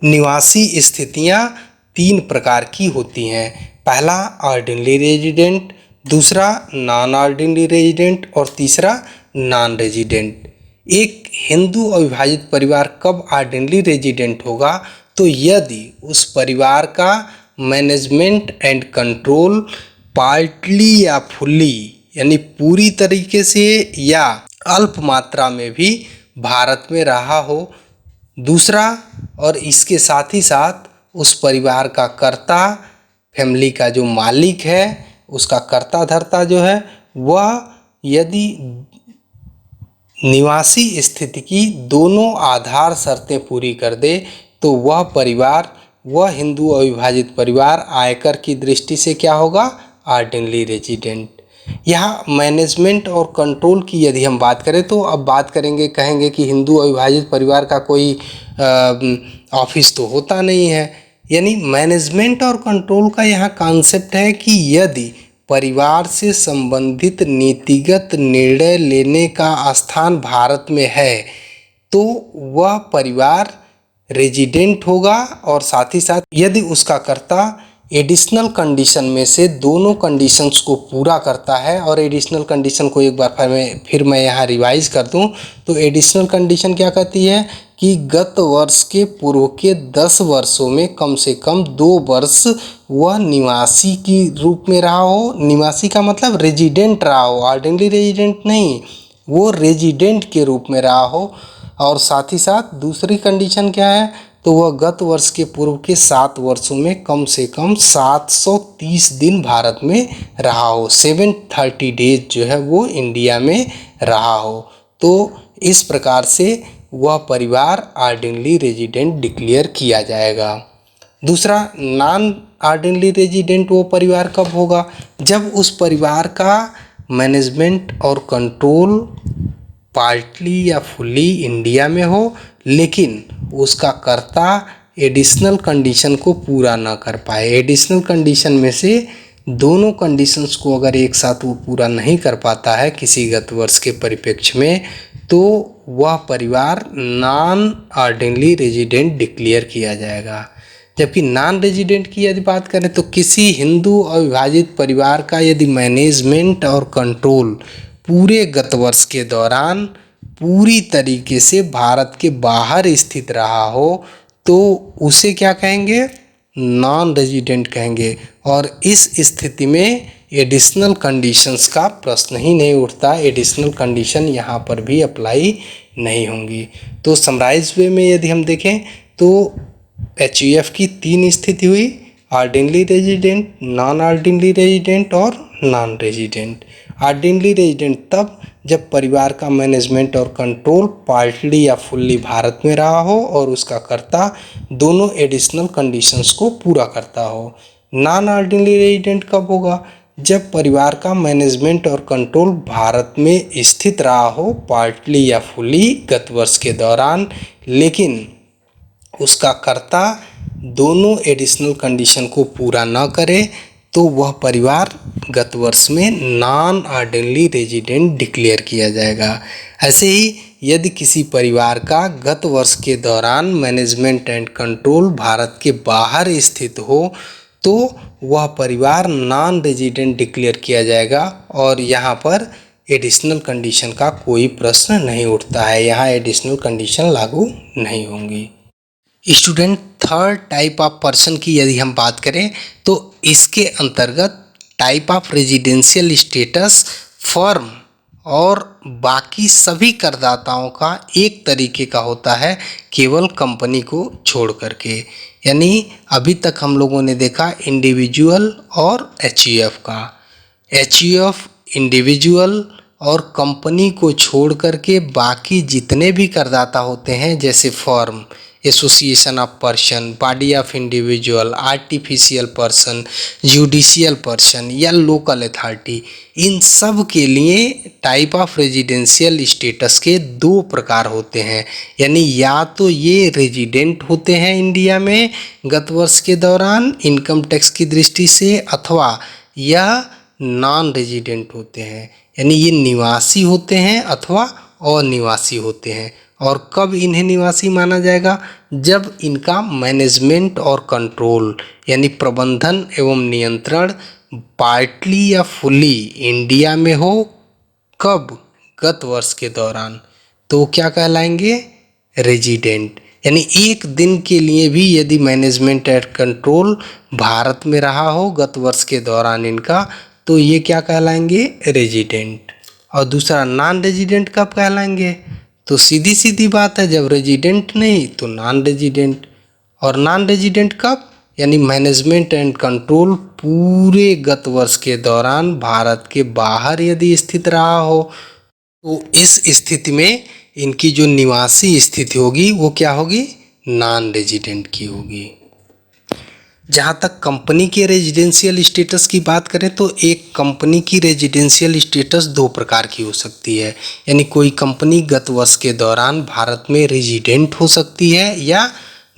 निवासी स्थितियाँ 3 प्रकार की होती हैं। पहला ऑर्डिनरी रेजिडेंट, दूसरा नॉन ऑर्डिनरी रेजिडेंट और तीसरा नॉन रेजिडेंट। एक हिंदू अविभाजित परिवार कब ऑर्डिनरी रेजिडेंट होगा, तो यदि उस परिवार का मैनेजमेंट एंड कंट्रोल पार्टली या फुल्ली, यानी पूरी तरीके से या अल्प मात्रा में भी भारत में रहा हो। दूसरा, और इसके साथ ही साथ उस परिवार का कर्ता, फैमिली का जो मालिक है, उसका कर्ता धर्ता जो है वह यदि निवासी स्थिति की दोनों आधार शर्तें पूरी कर दे तो वह परिवार, वह हिंदू अविभाजित परिवार आयकर की दृष्टि से क्या होगा, ऑर्डिनरी रेजिडेंट। यहाँ मैनेजमेंट और कंट्रोल की यदि हम बात करें तो अब बात करेंगे, कहेंगे कि हिंदू अविभाजित परिवार का कोई ऑफिस तो होता नहीं है। यानी मैनेजमेंट और कंट्रोल का यहाँ कॉन्सेप्ट है कि यदि परिवार से संबंधित नीतिगत निर्णय लेने का स्थान भारत में है तो वह परिवार रेजिडेंट होगा, और साथ ही साथ यदि उसका कर्ता एडिशनल कंडीशन में से दोनों कंडीशंस को पूरा करता है। और एडिशनल कंडीशन को एक बार फिर मैं यहाँ रिवाइज कर दूँ तो एडिशनल कंडीशन क्या कहती है कि गत वर्ष के पूर्व के 10 वर्षों में कम से कम 2 वर्ष वह निवासी की रूप में रहा हो। निवासी का मतलब रेजिडेंट रहा हो, ऑर्डिनरी रेजिडेंट नहीं, वो रेजिडेंट के रूप में रहा हो। और साथ ही साथ दूसरी कंडीशन क्या है, तो वह गत वर्ष के पूर्व के 7 वर्षों में कम से कम 730 दिन भारत में रहा हो, 730 डेज जो है वो इंडिया में रहा हो, तो इस प्रकार से वह परिवार ऑर्डिनरी रेजिडेंट डिक्लेयर किया जाएगा। दूसरा, नॉन ऑर्डिनरी रेजिडेंट वो परिवार कब होगा? जब उस परिवार का मैनेजमेंट और कंट्रोल पार्टली या फुल्ली इंडिया में हो, लेकिन उसका कर्ता एडिशनल कंडीशन को पूरा ना कर पाए। एडिशनल कंडीशन में से दोनों कंडीशंस को अगर एक साथ वो पूरा नहीं कर पाता है किसी गत वर्ष के परिप्रेक्ष्य में, तो वह परिवार नॉन ऑर्डिनरी रेजिडेंट डिक्लेयर किया जाएगा। जबकि नॉन रेजिडेंट की यदि बात करें तो किसी हिंदू अविभाजित परिवार का यदि मैनेजमेंट और कंट्रोल पूरे गत वर्ष के दौरान पूरी तरीके से भारत के बाहर स्थित रहा हो तो उसे क्या कहेंगे? नॉन रेजिडेंट कहेंगे। और इस स्थिति में एडिशनल कंडीशंस का प्रश्न ही नहीं उठता, एडिशनल कंडीशन यहाँ पर भी अप्लाई नहीं होंगी। तो समराइज वे में यदि हम देखें तो HUF की 3 स्थिति हुई: ordinary resident, non ordinary resident और नॉन रेजिडेंट। ऑर्डिनरी रेजिडेंट तब जब परिवार का मैनेजमेंट और कंट्रोल पार्टली या फुल्ली भारत में रहा हो और उसका कर्ता दोनों एडिशनल कंडीशंस को पूरा करता हो। नॉन ऑर्डिनरी रेजिडेंट कब होगा? जब परिवार का मैनेजमेंट और कंट्रोल भारत में स्थित रहा हो पार्टली या फुल्ली गत वर्ष के दौरान, लेकिन उसका कर्ता दोनों एडिशनल कंडीशन को पूरा न करे, तो वह परिवार गत वर्ष में नॉन ऑर्डिनरी रेजिडेंट डिक्लेयर किया जाएगा। ऐसे ही यदि किसी परिवार का गत वर्ष के दौरान मैनेजमेंट एंड कंट्रोल भारत के बाहर स्थित हो तो वह परिवार नॉन रेजिडेंट डिक्लेयर किया जाएगा। और यहाँ पर एडिशनल कंडीशन का कोई प्रश्न नहीं उठता है, यहाँ एडिशनल कंडीशन लागू नहीं होंगी। Student, third type of person की यदि हम बात करें तो इसके अंतर्गत type of residential status firm और बाकी सभी करदाताओं का एक तरीके का होता है, केवल कंपनी को छोड़ करके। यानी अभी तक हम लोगों ने देखा इंडिविजुअल और HUF का। HUF इंडिविजुअल और कंपनी को छोड़ करके बाकी जितने भी करदाता होते हैं, जैसे firm, association of person, body of individual, artificial person, judicial person या लोकल अथॉरिटी, इन सब के लिए टाइप ऑफ रेजिडेंशियल स्टेटस के 2 प्रकार होते हैं। यानी या तो ये रेजिडेंट होते हैं इंडिया में गत वर्ष के दौरान इनकम टैक्स की दृष्टि से, अथवा यह नॉन रेजिडेंट होते हैं, यानी ये निवासी होते हैं अथवा अनिवासी होते हैं। और कब इन्हें निवासी माना जाएगा? जब इनका मैनेजमेंट और कंट्रोल यानी प्रबंधन एवं नियंत्रण पार्टली या फुल्ली इंडिया में हो। कब? गत वर्ष के दौरान। तो क्या कहलाएंगे? रेजिडेंट। यानी एक दिन के लिए भी यदि मैनेजमेंट एंड कंट्रोल भारत में रहा हो गत वर्ष के दौरान इनका, तो ये क्या कहलाएंगे? रेजिडेंट। और दूसरा, नॉन रेजिडेंट कब कहलाएंगे? तो सीधी सीधी बात है, जब रेजिडेंट नहीं तो नॉन रेजिडेंट। और नॉन रेजिडेंट कब? यानी मैनेजमेंट एंड कंट्रोल पूरे गत वर्ष के दौरान भारत के बाहर यदि स्थित रहा हो, तो इस स्थिति में इनकी जो निवासी स्थिति होगी वो क्या होगी? नॉन रेजिडेंट की होगी। जहाँ तक कंपनी के रेजिडेंशियल स्टेटस की बात करें तो एक कंपनी की रेजिडेंशियल स्टेटस 2 प्रकार की हो सकती है। यानी कोई कंपनी गत वर्ष के दौरान भारत में रेजिडेंट हो सकती है या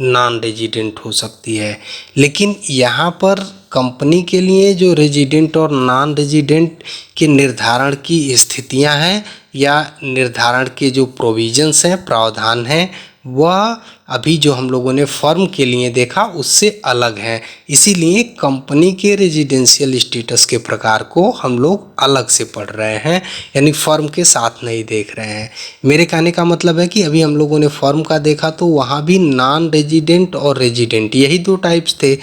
नॉन रेजिडेंट हो सकती है। लेकिन यहाँ पर कंपनी के लिए जो रेजिडेंट और नॉन रेजिडेंट के निर्धारण की स्थितियाँ हैं या निर्धारण के जो प्रोविजंस हैं, प्रावधान हैं, वह अभी जो हम लोगों ने फर्म के लिए देखा उससे अलग हैं। इसीलिए कंपनी के रेजिडेंशियल स्टेटस के प्रकार को हम लोग अलग से पढ़ रहे हैं, यानी फर्म के साथ नहीं देख रहे हैं। मेरे कहने का मतलब है कि अभी हम लोगों ने फर्म का देखा तो वहाँ भी नॉन रेजिडेंट और रेजिडेंट यही 2 टाइप्स थे।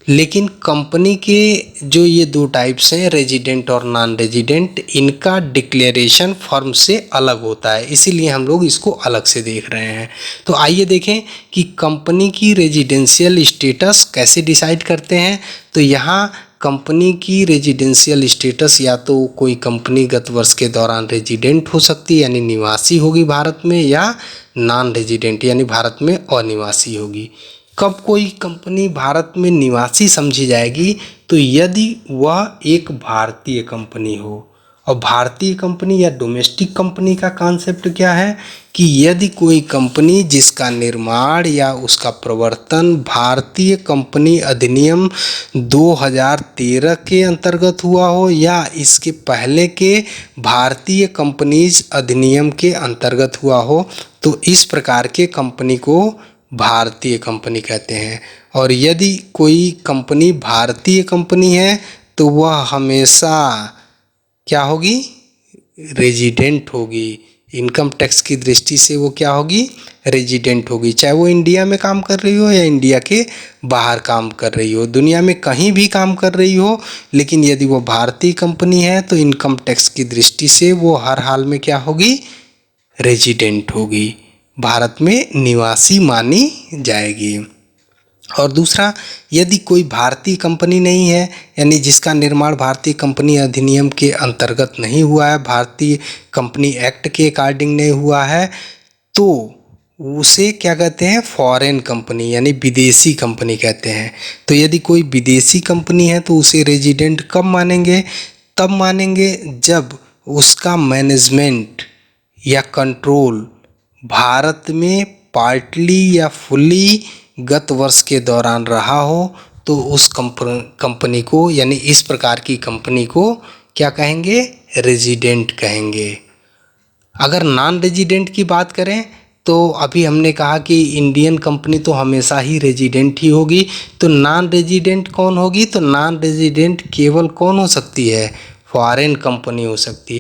लेकिन कंपनी के जो ये दो टाइप्स हैं, रेजिडेंट और नॉन रेजिडेंट, इनका डिक्लेरेशन फर्म से अलग होता है, इसीलिए हम लोग इसको अलग से देख रहे हैं। तो आइए देखें कि कंपनी की रेजिडेंशियल स्टेटस कैसे डिसाइड करते हैं। तो यहाँ कंपनी की रेजिडेंशियल स्टेटस, या तो कोई कंपनी गत वर्ष के दौरान रेजिडेंट हो सकती है यानी निवासी होगी भारत में, या नॉन रेजिडेंट यानी भारत में अनिवासी होगी। कब कोई कंपनी भारत में निवासी समझी जाएगी? तो यदि वह एक भारतीय कंपनी हो। और भारतीय कंपनी या डोमेस्टिक कंपनी का कॉन्सेप्ट क्या है कि यदि कोई कंपनी जिसका निर्माण या उसका प्रवर्तन भारतीय कंपनी अधिनियम 2013 के अंतर्गत हुआ हो या इसके पहले के भारतीय कंपनीज अधिनियम के अंतर्गत हुआ हो, तो इस प्रकार के कंपनी को भारतीय कंपनी कहते हैं। और यदि कोई कंपनी भारतीय कंपनी है तो वह हमेशा क्या होगी? रेजिडेंट होगी। इनकम टैक्स की दृष्टि से वो क्या होगी? रेजिडेंट होगी, चाहे वो इंडिया में काम कर रही हो या इंडिया के बाहर काम कर रही हो, दुनिया में कहीं भी काम कर रही हो, लेकिन यदि वो भारतीय कंपनी है तो इनकम टैक्स की दृष्टि से वो हर हाल में क्या होगी? रेजिडेंट होगी, भारत में निवासी मानी जाएगी। और दूसरा, यदि कोई भारतीय कंपनी नहीं है यानी जिसका निर्माण भारतीय कंपनी अधिनियम के अंतर्गत नहीं हुआ है, भारतीय कंपनी एक्ट के अकॉर्डिंग नहीं हुआ है, तो उसे क्या कहते हैं? फॉरेन कंपनी यानी विदेशी कंपनी कहते हैं। तो यदि कोई विदेशी कंपनी है तो उसे रेजिडेंट कब मानेंगे? तब मानेंगे जब उसका मैनेजमेंट या कंट्रोल भारत में पार्टली या फुल्ली गत वर्ष के दौरान रहा हो, तो उस कंपनी को यानी इस प्रकार की कंपनी को क्या कहेंगे? रेजिडेंट कहेंगे। अगर नॉन रेजिडेंट की बात करें तो अभी हमने कहा कि इंडियन कंपनी तो हमेशा ही रेजिडेंट ही होगी, तो नॉन रेजिडेंट कौन होगी? तो नॉन रेजिडेंट केवल कौन हो सकती है? फॉरेन कंपनी हो सकती है।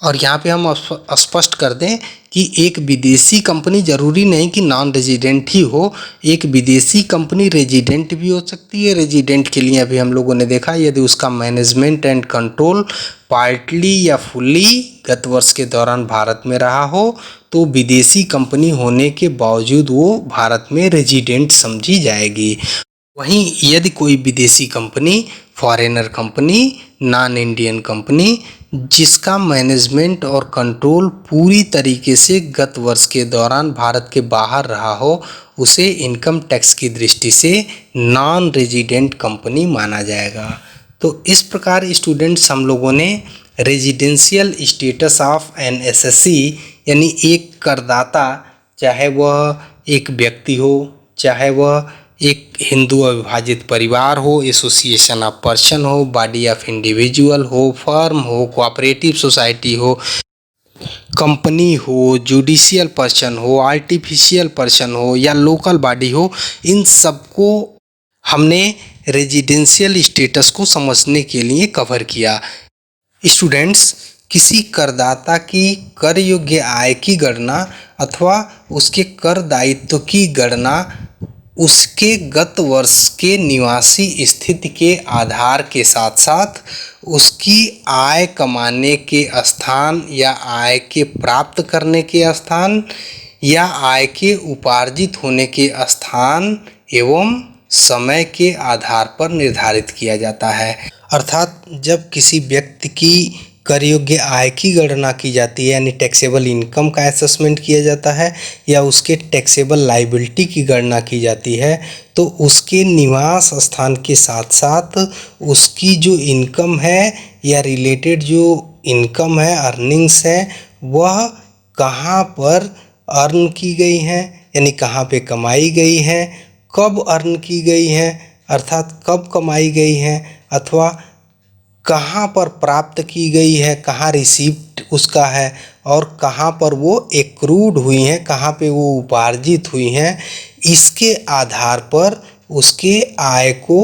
और यहाँ पे हम स्पष्ट कर दें कि एक विदेशी कंपनी ज़रूरी नहीं कि नॉन रेजिडेंट ही हो, एक विदेशी कंपनी रेजिडेंट भी हो सकती है। रेजिडेंट के लिए अभी हम लोगों ने देखा, यदि उसका मैनेजमेंट एंड कंट्रोल पार्टली या फुल्ली गत वर्ष के दौरान भारत में रहा हो, तो विदेशी कंपनी होने के बावजूद वो भारत में रेजिडेंट समझी जाएगी। वहीं यदि कोई विदेशी company, foreigner company, non Indian company जिसका मैनेजमेंट और कंट्रोल पूरी तरीके से गत वर्ष के दौरान भारत के बाहर रहा हो, उसे इनकम टैक्स की दृष्टि से नॉन रेजिडेंट कंपनी माना जाएगा। तो इस प्रकार स्टूडेंट्स हम लोगों ने residential status of an assessee यानी एक करदाता, चाहे वह एक व्यक्ति हो, चाहे वह एक हिंदू अविभाजित परिवार हो, एसोसिएशन ऑफ पर्सन हो, बॉडी ऑफ इंडिविजुअल हो, फर्म हो, कोऑपरेटिव सोसाइटी हो, कंपनी हो, जुडिशियल पर्सन हो, आर्टिफिशियल पर्सन हो या लोकल बॉडी हो, इन सबको हमने रेजिडेंशियल स्टेटस को समझने के लिए कवर किया। स्टूडेंट्स, किसी करदाता की कर योग्य आय की गणना अथवा उसके कर दायित्व की गणना उसके गत वर्ष के निवासी स्थिति के आधार के साथ साथ उसकी आय कमाने के स्थान या आय के प्राप्त करने के स्थान या आय के उपार्जित होने के स्थान एवं समय के आधार पर निर्धारित किया जाता है। अर्थात जब किसी व्यक्ति की कर योग्य आय की गणना की जाती है यानी टैक्सेबल इनकम का असेसमेंट किया जाता है या उसके टैक्सेबल लायबिलिटी की गणना की जाती है, तो उसके निवास स्थान के साथ साथ उसकी जो इनकम है या रिलेटेड जो इनकम है, अर्निंग्स है, वह कहाँ पर अर्न की गई हैं यानी कहाँ पे कमाई गई हैं, कब अर्न की गई हैं अर्थात कब कमाई गई हैं, अथवा कहाँ पर प्राप्त की गई है, कहाँ रिसीप्ट उसका है और कहाँ पर वो एक्रूड हुई हैं, कहाँ पे वो उपार्जित हुई हैं, इसके आधार पर उसके आय को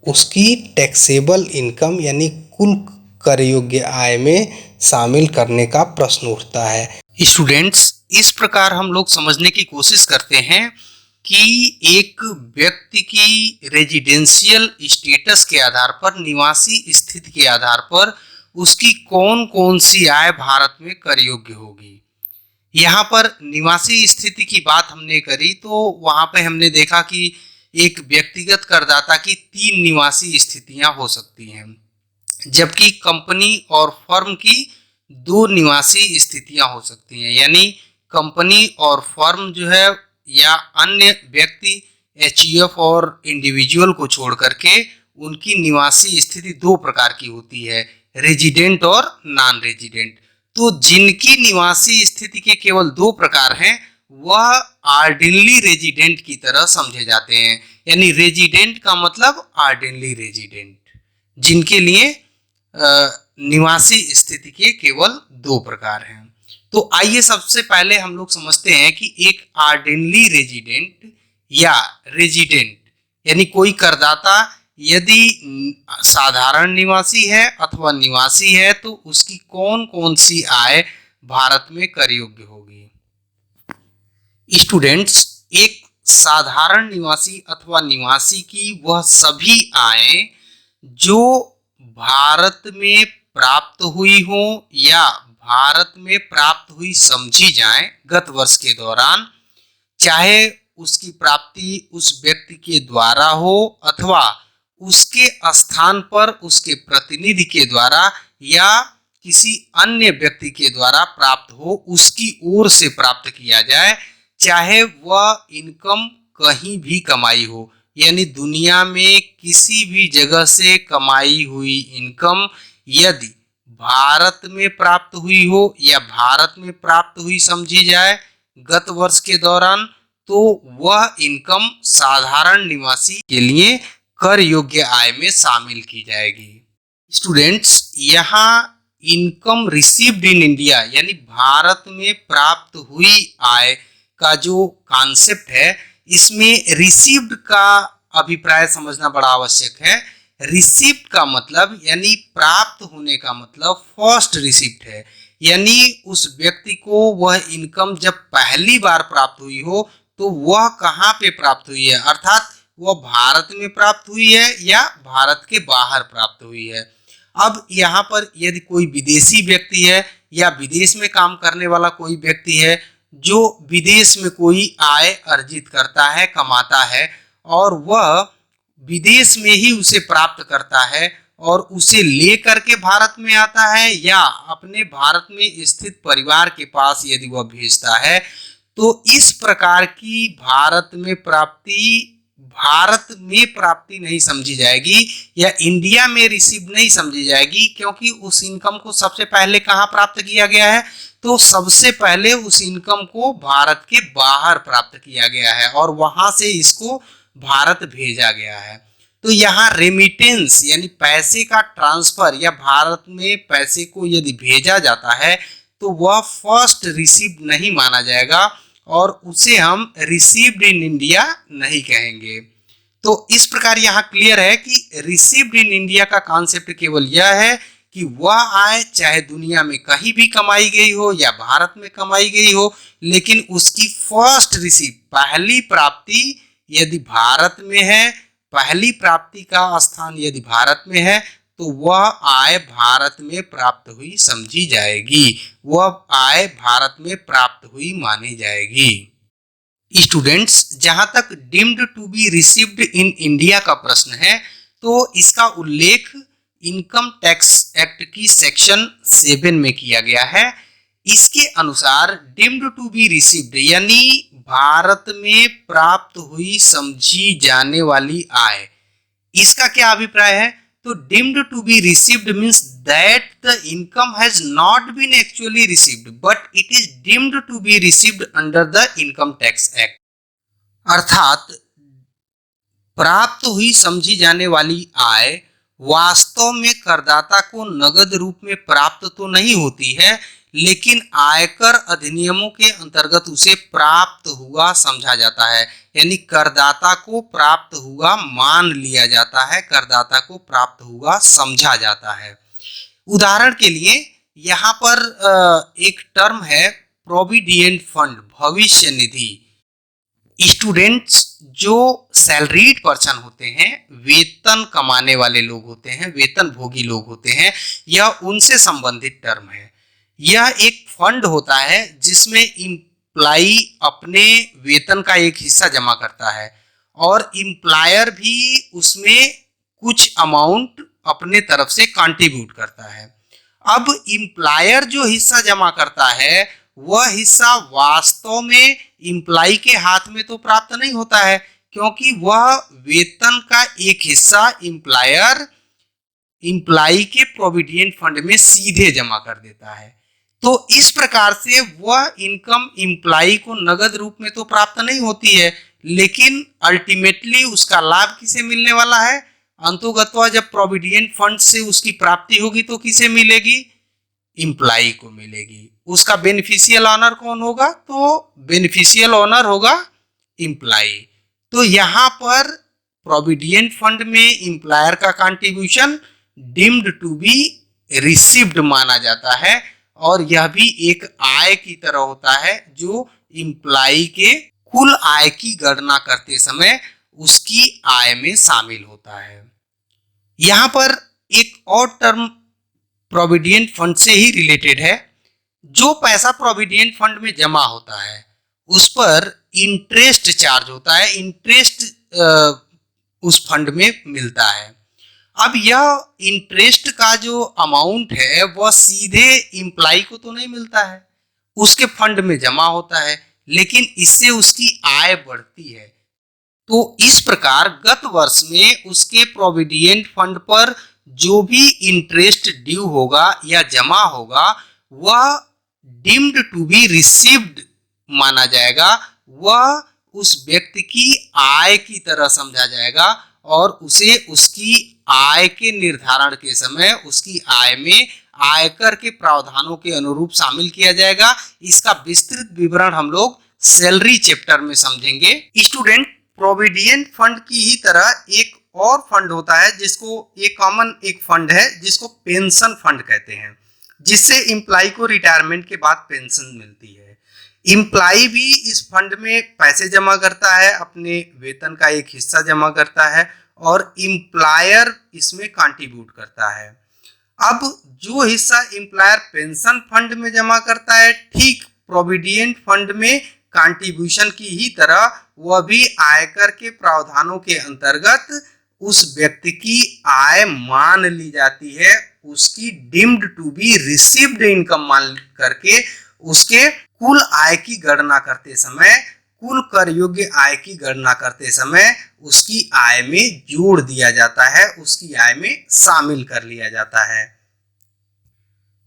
उसकी टैक्सेबल इनकम यानी कुल कर योग्य आय में शामिल करने का प्रश्न उठता है। स्टूडेंट्स, इस प्रकार हम लोग समझने की कोशिश करते हैं कि एक व्यक्ति की रेजिडेंशियल स्टेटस के आधार पर, निवासी स्थिति के आधार पर उसकी कौन कौन सी आय भारत में कर योग्य होगी। यहाँ पर निवासी स्थिति की बात हमने करी तो वहां पे हमने देखा कि एक व्यक्तिगत करदाता की 3 निवासी स्थितियां हो सकती हैं, जबकि कंपनी और फर्म की 2 निवासी स्थितियां हो सकती हैं। यानी कंपनी और फर्म जो है या अन्य व्यक्ति एचयूएफ और इंडिविजुअल को छोड़ करके उनकी निवासी स्थिति 2 प्रकार की होती है, रेजिडेंट और नॉन रेजिडेंट। तो जिनकी निवासी स्थिति के केवल 2 प्रकार हैं वह आर्डिनली रेजिडेंट की तरह समझे जाते हैं। यानी रेजिडेंट का मतलब आर्डिनली रेजिडेंट, जिनके लिए निवासी स्थिति के केवल 2 प्रकार हैं। तो आइए सबसे पहले हम लोग समझते हैं कि एक आर्डिनली रेजिडेंट या रेजिडेंट यानी कोई करदाता यदि साधारण निवासी है अथवा निवासी है तो उसकी कौन कौन सी आय भारत में कर योग्य होगी। स्टूडेंट्स, एक साधारण निवासी अथवा निवासी की वह सभी आय जो भारत में प्राप्त हुई हो या भारत में प्राप्त हुई समझी जाए गत वर्ष के दौरान, चाहे उसकी प्राप्ति उस व्यक्ति के द्वारा हो अथवा उसके स्थान पर उसके प्रतिनिधि के द्वारा या किसी अन्य व्यक्ति के द्वारा प्राप्त हो, उसकी ओर से प्राप्त किया जाए, चाहे वह इनकम कहीं भी कमाई हो। यानी दुनिया में किसी भी जगह से कमाई हुई इनकम यदि भारत में प्राप्त हुई हो या भारत में प्राप्त हुई समझी जाए गत वर्ष के दौरान, तो वह इनकम साधारण निवासी के लिए कर योग्य आय में शामिल की जाएगी। स्टूडेंट्स, यहाँ इनकम रिसीव्ड इन इंडिया यानी भारत में प्राप्त हुई आय का जो कॉन्सेप्ट है, इसमें रिसीव्ड का अभिप्राय समझना बड़ा आवश्यक है। रिसीव्ड का मतलब यानी प्राप्त होने का मतलब फर्स्ट रिसीव्ड है, यानी उस व्यक्ति को वह इनकम जब पहली बार प्राप्त हुई हो तो वह कहाँ पे प्राप्त हुई है, अर्थात वह भारत में प्राप्त हुई है या भारत के बाहर प्राप्त हुई है। अब यहाँ पर यदि कोई विदेशी व्यक्ति है या विदेश में काम करने वाला कोई व्यक्ति है जो विदेश में कोई आय अर्जित करता है, कमाता है, और वह विदेश में ही उसे प्राप्त करता है और उसे ले करके भारत में आता है या अपने भारत में स्थित परिवार के पास यदि वह भेजता है, तो इस प्रकार की भारत में प्राप्ति नहीं समझी जाएगी या इंडिया में रिसीव नहीं समझी जाएगी, क्योंकि उस इनकम को सबसे पहले कहाँ प्राप्त किया गया है, तो सबसे पहले उस इनकम को भारत के बाहर प्राप्त किया गया है और वहां से इसको भारत भेजा गया है। तो यहाँ रेमिटेंस यानी पैसे का ट्रांसफर या भारत में पैसे को यदि भेजा जाता है तो वह फर्स्ट रिसीव्ड नहीं माना जाएगा और उसे हम रिसीव्ड इन इंडिया नहीं कहेंगे। तो इस प्रकार यहाँ क्लियर है कि रिसीव्ड इन इंडिया का कॉन्सेप्ट केवल यह है कि वह आय चाहे दुनिया में कहीं भी कमाई गई हो या भारत में कमाई गई हो, लेकिन उसकी फर्स्ट रिसीव पहली प्राप्ति यदि भारत में है, पहली प्राप्ति का स्थान यदि भारत में है, तो वह आय भारत में प्राप्त हुई समझी जाएगी, वह आय भारत में प्राप्त हुई मानी जाएगी। स्टूडेंट्स, जहां तक deemed to be received in India का प्रश्न है तो इसका उल्लेख इनकम टैक्स एक्ट की सेक्शन 7 में किया गया है। इसके अनुसार डीम्ड टू बी रिसीव्ड यानी भारत में प्राप्त हुई समझी जाने वाली आय, इसका क्या अभिप्राय है, तो deemed to be received means that the income has not been actually received but it is deemed to be received under the income tax act. अर्थात प्राप्त हुई समझी जाने वाली आय वास्तव में करदाता को नगद रूप में प्राप्त तो नहीं होती है, लेकिन आयकर अधिनियमों के अंतर्गत उसे प्राप्त हुआ समझा जाता है, यानी करदाता को प्राप्त हुआ मान लिया जाता है, करदाता को प्राप्त हुआ समझा जाता है। उदाहरण के लिए यहाँ पर एक टर्म है प्रोविडेंट फंड, भविष्य निधि। स्टूडेंट्स जो सैलरीड पर्सन होते हैं, वेतन कमाने वाले लोग होते हैं, वेतन भोगी लोग होते हैं, यह उनसे संबंधित टर्म है। यह एक फंड होता है जिसमें एम्प्लाई अपने वेतन का एक हिस्सा जमा करता है और एम्प्लॉयर भी उसमें कुछ अमाउंट अपने तरफ से कंट्रीब्यूट करता है। अब एम्प्लॉयर जो हिस्सा जमा करता है वह हिस्सा वास्तव में एम्प्लॉय के हाथ में तो प्राप्त नहीं होता है, क्योंकि वह वेतन का एक हिस्सा एम्प्लॉय के प्रोविडेंट फंड में सीधे जमा कर देता है। तो इस प्रकार से वह इनकम एम्प्लॉय को नगद रूप में तो प्राप्त नहीं होती है, लेकिन अल्टीमेटली उसका लाभ किसे मिलने वाला है? अंतोगत्वा जब प्रोविडेंट फंड से उसकी प्राप्ति होगी तो किसे मिलेगी? एम्प्लॉय को मिलेगी। उसका बेनिफिशियल ऑनर कौन होगा? तो बेनिफिशियल ऑनर होगा एम्प्लॉय। तो यहाँ पर प्रोविडेंट फंड में एम्प्लॉयर का contribution deemed to be received माना जाता है और यह भी एक आय की तरह होता है जो एम्प्लॉय के कुल आय की गणना करते समय उसकी आय में शामिल होता है। यहाँ पर एक और टर्म प्रोविडेंट फंड से ही रिलेटेड है। जो पैसा प्रोविडेंट फंड में जमा होता है उस पर इंटरेस्ट चार्ज होता है, इंटरेस्ट उस फंड में मिलता है। अब यह इंटरेस्ट का जो अमाउंट है वह सीधे एम्प्लॉय को तो नहीं मिलता है, उसके फंड में जमा होता है, लेकिन इससे उसकी आय बढ़ती है। तो इस प्रकार गत वर्ष में उसके प्रोविडेंट फंड पर जो भी इंटरेस्ट ड्यू होगा या जमा होगा वह डीम्ड टू बी रिसीव्ड माना जाएगा, वह उस व्यक्ति की आय की तरह समझा जाएगा और उसे उसकी आय के निर्धारण के समय उसकी आय में आयकर के प्रावधानों के अनुरूप शामिल किया जाएगा। इसका विस्तृत विवरण हम लोग सैलरी चैप्टर में समझेंगे। स्टूडेंट, प्रोविडेंट फंड की ही तरह एक और फंड होता है जिसको एक कॉमन एक फंड है जिसको पेंशन फंड कहते हैं, जिससे एम्प्लॉय को रिटायरमेंट के बाद पेंशन मिलती है। एम्प्लॉय भी इस फंड में पैसे जमा करता है, अपने वेतन का एक हिस्सा जमा करता है और एम्प्लॉयर इसमें कंट्रीब्यूट करता है। अब जो हिस्सा एम्प्लॉयर पेंशन फंड में जमा करता है, ठीक प्रोविडेंट फंड में कंट्रीब्यूशन की ही तरह वह भी आयकर के प्रावधानों के अंतर्गत उस व्यक्ति की आय मान ली जाती है, उसकी deemed to be received income मान करके उसके कुल आय की गणना करते समय, कुल कर योग्य आय की गणना करते समय उसकी आय में जोड़ दिया जाता है, उसकी आय में शामिल कर लिया जाता है।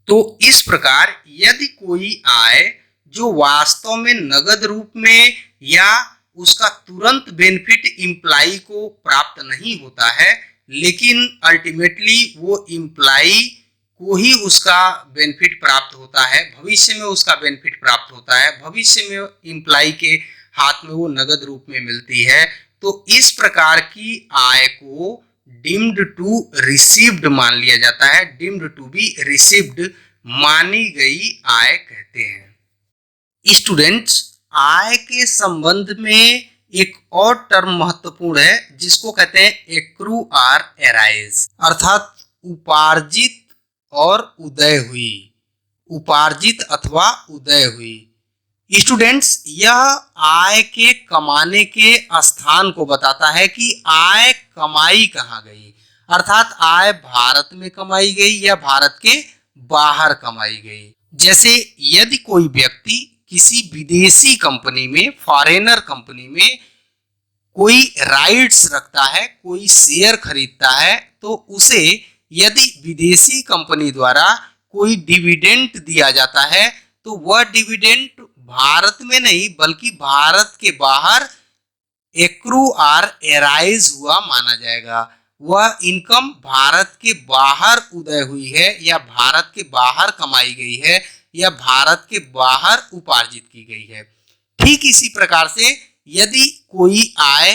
तो इस प्रकार यदि कोई आय जो वास्तव में नगद रूप में या उसका तुरंत बेनिफिट एम्प्लॉय को प्राप्त नहीं होता है, लेकिन अल्टीमेटली वो एम्प्लॉय को ही उसका बेनिफिट प्राप्त होता है, भविष्य में उसका बेनिफिट प्राप्त होता है, भविष्य में एम्प्लॉय के हाथ में वो नगद रूप में मिलती है। तो इस प्रकार की आय को डीम्ड टू रिसीव्ड मान लिया जाता है, डीम्ड टू बी रिसीव्ड मानी गई आय कहते हैं। स्टूडेंट्स, आय के संबंध में एक और टर्म महत्वपूर्ण है जिसको कहते हैं एक्रू आर एराइज, अर्थात उपार्जित और उदय हुई, उपार्जित अथवा उदय हुई। स्टूडेंट्स, यह आय के कमाने के स्थान को बताता है कि आय कमाई कहाँ गई, अर्थात आय भारत में कमाई गई या भारत के बाहर कमाई गई। जैसे यदि कोई व्यक्ति किसी विदेशी कंपनी में, फॉरेनर कंपनी में कोई राइट्स रखता है, कोई शेयर खरीदता है, तो उसे यदि विदेशी कंपनी द्वारा कोई डिविडेंड दिया जाता है तो वह डिविडेंड भारत में नहीं बल्कि भारत के बाहर एक्रू आर एराइज हुआ माना जाएगा। वह इनकम भारत के बाहर उदय हुई है या भारत के बाहर कमाई गई है या भारत के बाहर उपार्जित की गई है। ठीक इसी प्रकार से यदि कोई आय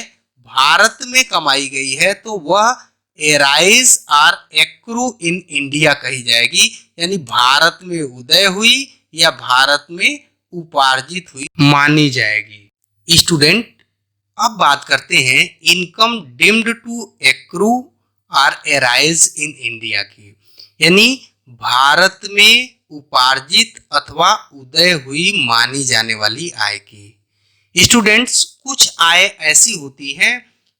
भारत में कमाई गई है तो वह arise or accrue in India कही जाएगी, यानी भारत में उदय हुई या भारत में उपार्जित हुई मानी जाएगी। स्टूडेंट, अब बात करते हैं इनकम डीम्ड टू एक्रू और एराइज इन इंडिया की, यानी भारत में उपार्जित अथवा उदय हुई मानी जाने वाली आय की। स्टूडेंट्स, कुछ आय ऐसी होती है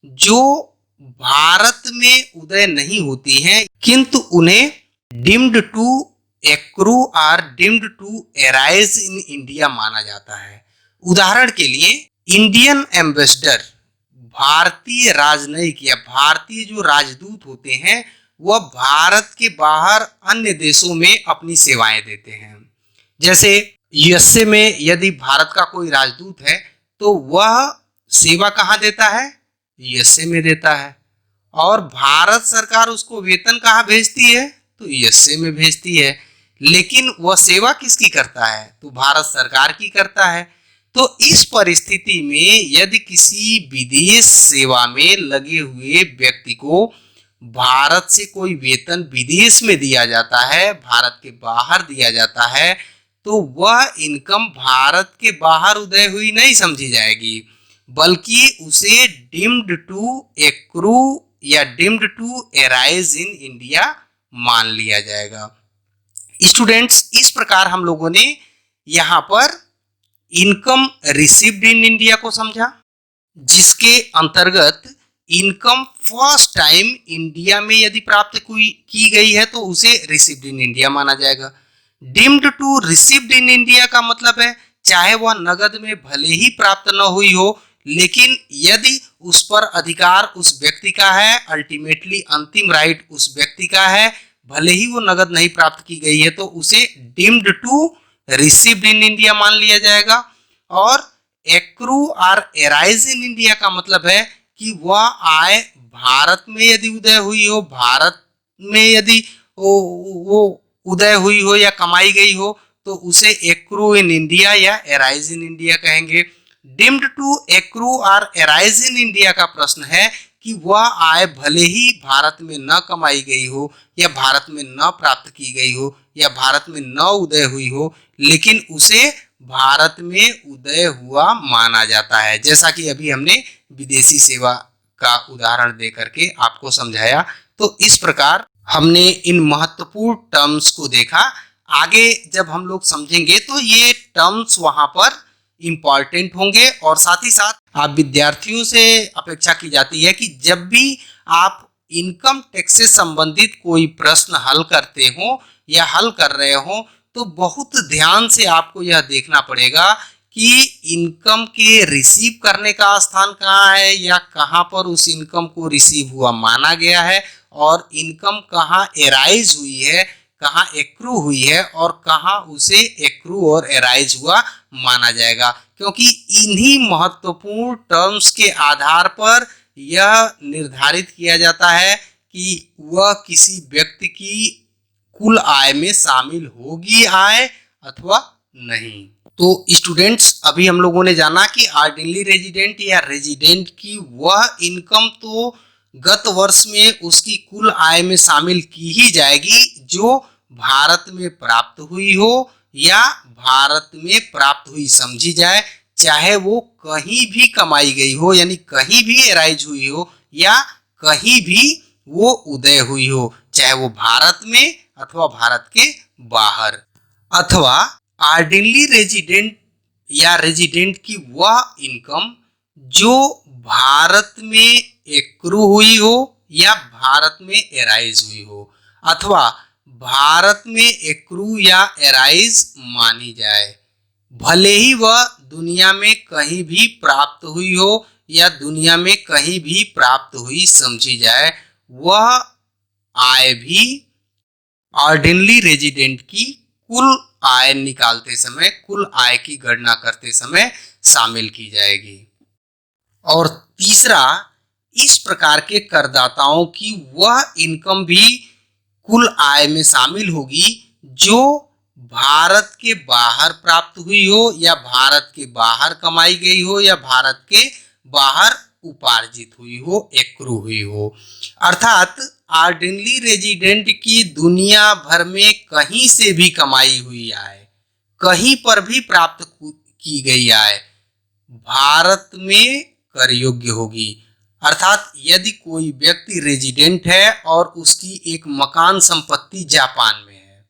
जो भारत में उदय नहीं होती हैं, किंतु उन्हें डीम्ड टू एक्रू और deemed to arise in India माना जाता है। उदाहरण के लिए इंडियन एम्बेसडर, भारतीय राजनयिक या भारतीय जो राजदूत होते हैं, वह भारत के बाहर अन्य देशों में अपनी सेवाएं देते हैं। जैसे यूएसए में यदि भारत का कोई राजदूत है तो वह सेवा कहाँ देता है? यूएसए में देता है। और भारत सरकार उसको वेतन कहाँ भेजती है? तो यूएसए में भेजती है। लेकिन वह सेवा किसकी करता है? तो भारत सरकार की करता है। तो इस परिस्थिति में यदि किसी विदेश सेवा में लगे हुए व्यक्ति को भारत से कोई वेतन विदेश में दिया जाता है, भारत के बाहर दिया जाता है, तो वह इनकम भारत के बाहर उदय हुई नहीं समझी जाएगी, बल्कि उसे डीम्ड टू एक्रू या deemed to arise in India मान लिया जाएगा। स्टूडेंट्स, इस प्रकार हम लोगों ने यहाँ पर इनकम रिसीव्ड इन इंडिया को समझा, जिसके अंतर्गत इनकम फर्स्ट टाइम इंडिया में यदि प्राप्त की गई है तो उसे रिसीव्ड इन इंडिया माना जाएगा। Deemed to received in India का मतलब है चाहे वह नगद में भले ही प्राप्त न हुई हो, लेकिन यदि उस पर अधिकार उस व्यक्ति का है, अल्टीमेटली अंतिम राइट उस व्यक्ति का है, भले ही वो नगद नहीं प्राप्त की गई है, तो उसे deemed to received in India मान लिया जाएगा। और एक्रू और एराइज इन इंडिया का मतलब है कि वह आय भारत में यदि उदय हुई हो, भारत में यदि वो उदय हुई हो या कमाई गई हो, तो उसे एक्रू इन इंडिया या एराइज इन इंडिया कहेंगे। डीम्ड टू एक्रू और एराइज इन इंडिया का प्रश्न है कि वह आय भले ही भारत में न कमाई गई हो या भारत में न प्राप्त की गई हो या भारत में न उदय हुई हो, लेकिन उसे भारत में उदय हुआ माना जाता है। जैसा कि अभी हमने विदेशी सेवा का उदाहरण दे करके आपको समझाया। तो इस प्रकार हमने इन महत्वपूर्ण टर्म्स को देखा। आगे जब हम लोग समझेंगे तो ये टर्म्स वहां पर इंपॉर्टेंट होंगे, और साथ ही साथ आप विद्यार्थियों से अपेक्षा की जाती है कि जब भी आप इनकम टैक्स से संबंधित कोई प्रश्न हल करते हो या हल कर रहे हो, तो बहुत ध्यान से आपको यह देखना पड़ेगा कि इनकम के रिसीव करने का स्थान कहाँ है या कहाँ पर उस इनकम को रिसीव हुआ माना गया है, और इनकम कहाँ एराइज हुई है, कहाँ एक्रू हुई है, और कहाँ उसे एक्रू और एराइज हुआ माना जाएगा। क्योंकि इन्हीं महत्वपूर्ण टर्म्स के आधार पर यह निर्धारित किया जाता है कि वह किसी व्यक्ति की कुल आय में शामिल होगी आय अथवा नहीं। तो स्टूडेंट्स, अभी हम लोगों ने जाना कि ऑर्डिनरी रेजिडेंट या रेजिडेंट की वह इनकम तो गत वर्ष में उसकी कुल आय में शामिल की ही जाएगी जो भारत में प्राप्त हुई हो या भारत में प्राप्त हुई समझी जाए, चाहे वो कहीं भी कमाई गई हो, यानी कहीं भी एराइज हुई हो या कहीं भी वो उदय हुई हो, चाहे वो भारत में अथवा भारत के बाहर। अथवा ऑर्डिनरी रेजिडेंट या रेजिडेंट की वह इनकम जो भारत में एक्रू हुई हो या भारत में एराइज हुई हो, अथवा भारत में एक्रू या एराइज मानी जाए, भले ही वह दुनिया में कहीं भी प्राप्त हुई हो या दुनिया में कहीं भी प्राप्त हुई समझी जाए, वह आय भी ऑर्डिनरी रेजिडेंट की कुल आय निकालते समय, कुल आय की गणना करते समय शामिल की जाएगी। और तीसरा, इस प्रकार के करदाताओं की वह इनकम भी कुल आय में शामिल होगी जो भारत के बाहर प्राप्त हुई हो या भारत के बाहर कमाई गई हो या भारत के बाहर उपार्जित हुई हो, एक्रू हुई हो। अर्थात ऑर्डिनरी रेजिडेंट की दुनिया भर में कहीं से भी कमाई हुई आय, कहीं पर भी प्राप्त की गई आय, भारत में कर योग्य होगी। अर्थात यदि कोई व्यक्ति रेजिडेंट है और उसकी एक मकान संपत्ति जापान में है,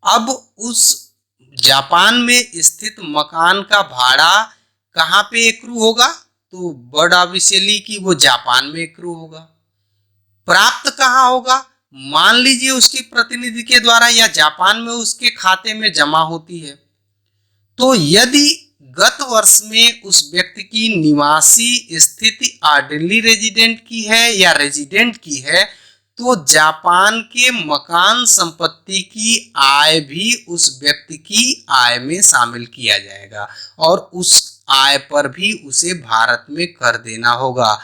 अब उस जापान में स्थित मकान का भाड़ा कहाँ पे एक्रू होगा, तो बर्ड ऑब्वियसली कि वो जापान में एक्रू होगा। प्राप्त कहाँ होगा, मान लीजिए उसके प्रतिनिधि के द्वारा या जापान में उसके खाते में जमा होती है। तो यदि गत वर्ष में उस व्यक्ति की निवासी स्थिति ऑर्डिनरी रेजिडेंट की है या रेजिडेंट की है, तो जापान के मकान संपत्ति की आय भी उस व्यक्ति की आय में शामिल किया जाएगा और उस आय पर भी उसे भारत में कर देना होगा।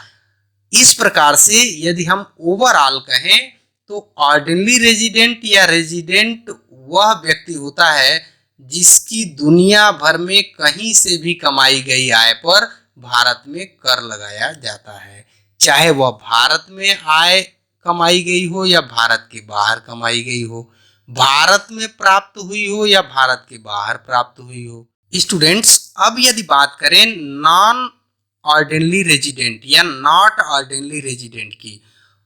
इस प्रकार से यदि हम ओवरऑल कहें तो ऑर्डिनरी रेजिडेंट या रेजिडेंट वह व्यक्ति होता है जिसकी दुनिया भर में कहीं से भी कमाई गई आय पर भारत में कर लगाया जाता है, चाहे वह भारत में आय कमाई गई हो या भारत के बाहर कमाई गई हो, भारत में प्राप्त हुई हो या भारत के बाहर प्राप्त हुई हो। स्टूडेंट्स, अब यदि बात करें नॉन ऑर्डिनरी रेजिडेंट या नॉट ऑर्डिनरी रेजिडेंट की,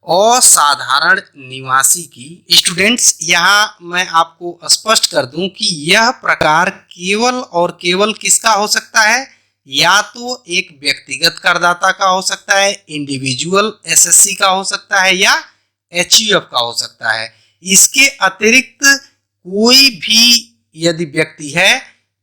असाधारण निवासी की, स्टूडेंट्स यहाँ मैं आपको स्पष्ट कर दूं कि यह प्रकार केवल और केवल किसका हो सकता है, या तो एक व्यक्तिगत करदाता का हो सकता है, इंडिविजुअल एसएससी का हो सकता है या एचयूएफ का हो सकता है। इसके अतिरिक्त कोई भी यदि व्यक्ति है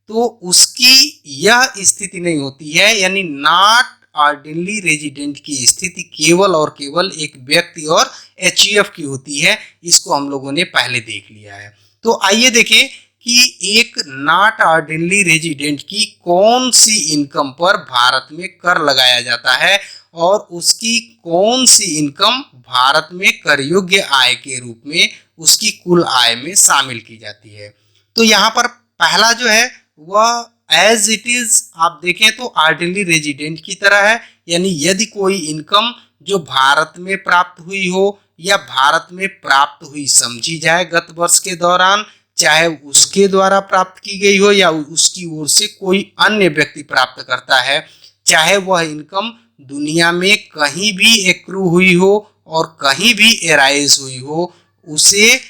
तो उसकी यह स्थिति नहीं होती है, यानी नॉट ऑर्डिनरी रेजिडेंट की स्थिति केवल और केवल एक व्यक्ति और एचयूएफ की होती है। इसको हम लोगों ने पहले देख लिया है। तो आइए देखें कि एक नॉट ऑर्डिनरी रेजिडेंट की कौन सी इनकम पर भारत में कर लगाया जाता है और उसकी कौन सी इनकम भारत में कर योग्य आय के रूप में उसकी कुल आय में शामिल की जाती है। तो यहाँ पर पहला जो है वह एज इट इज आप देखें तो ऑर्डिनरी रेजिडेंट की तरह है, यानी यदि कोई इनकम जो भारत में प्राप्त हुई हो या भारत में प्राप्त हुई समझी जाए गत वर्ष के दौरान, चाहे उसके द्वारा प्राप्त की गई हो या उसकी ओर से कोई अन्य व्यक्ति प्राप्त करता है, चाहे वह इनकम दुनिया में कहीं भी एक्रू हुई हो और कहीं भी एराइज हुई हो, उसे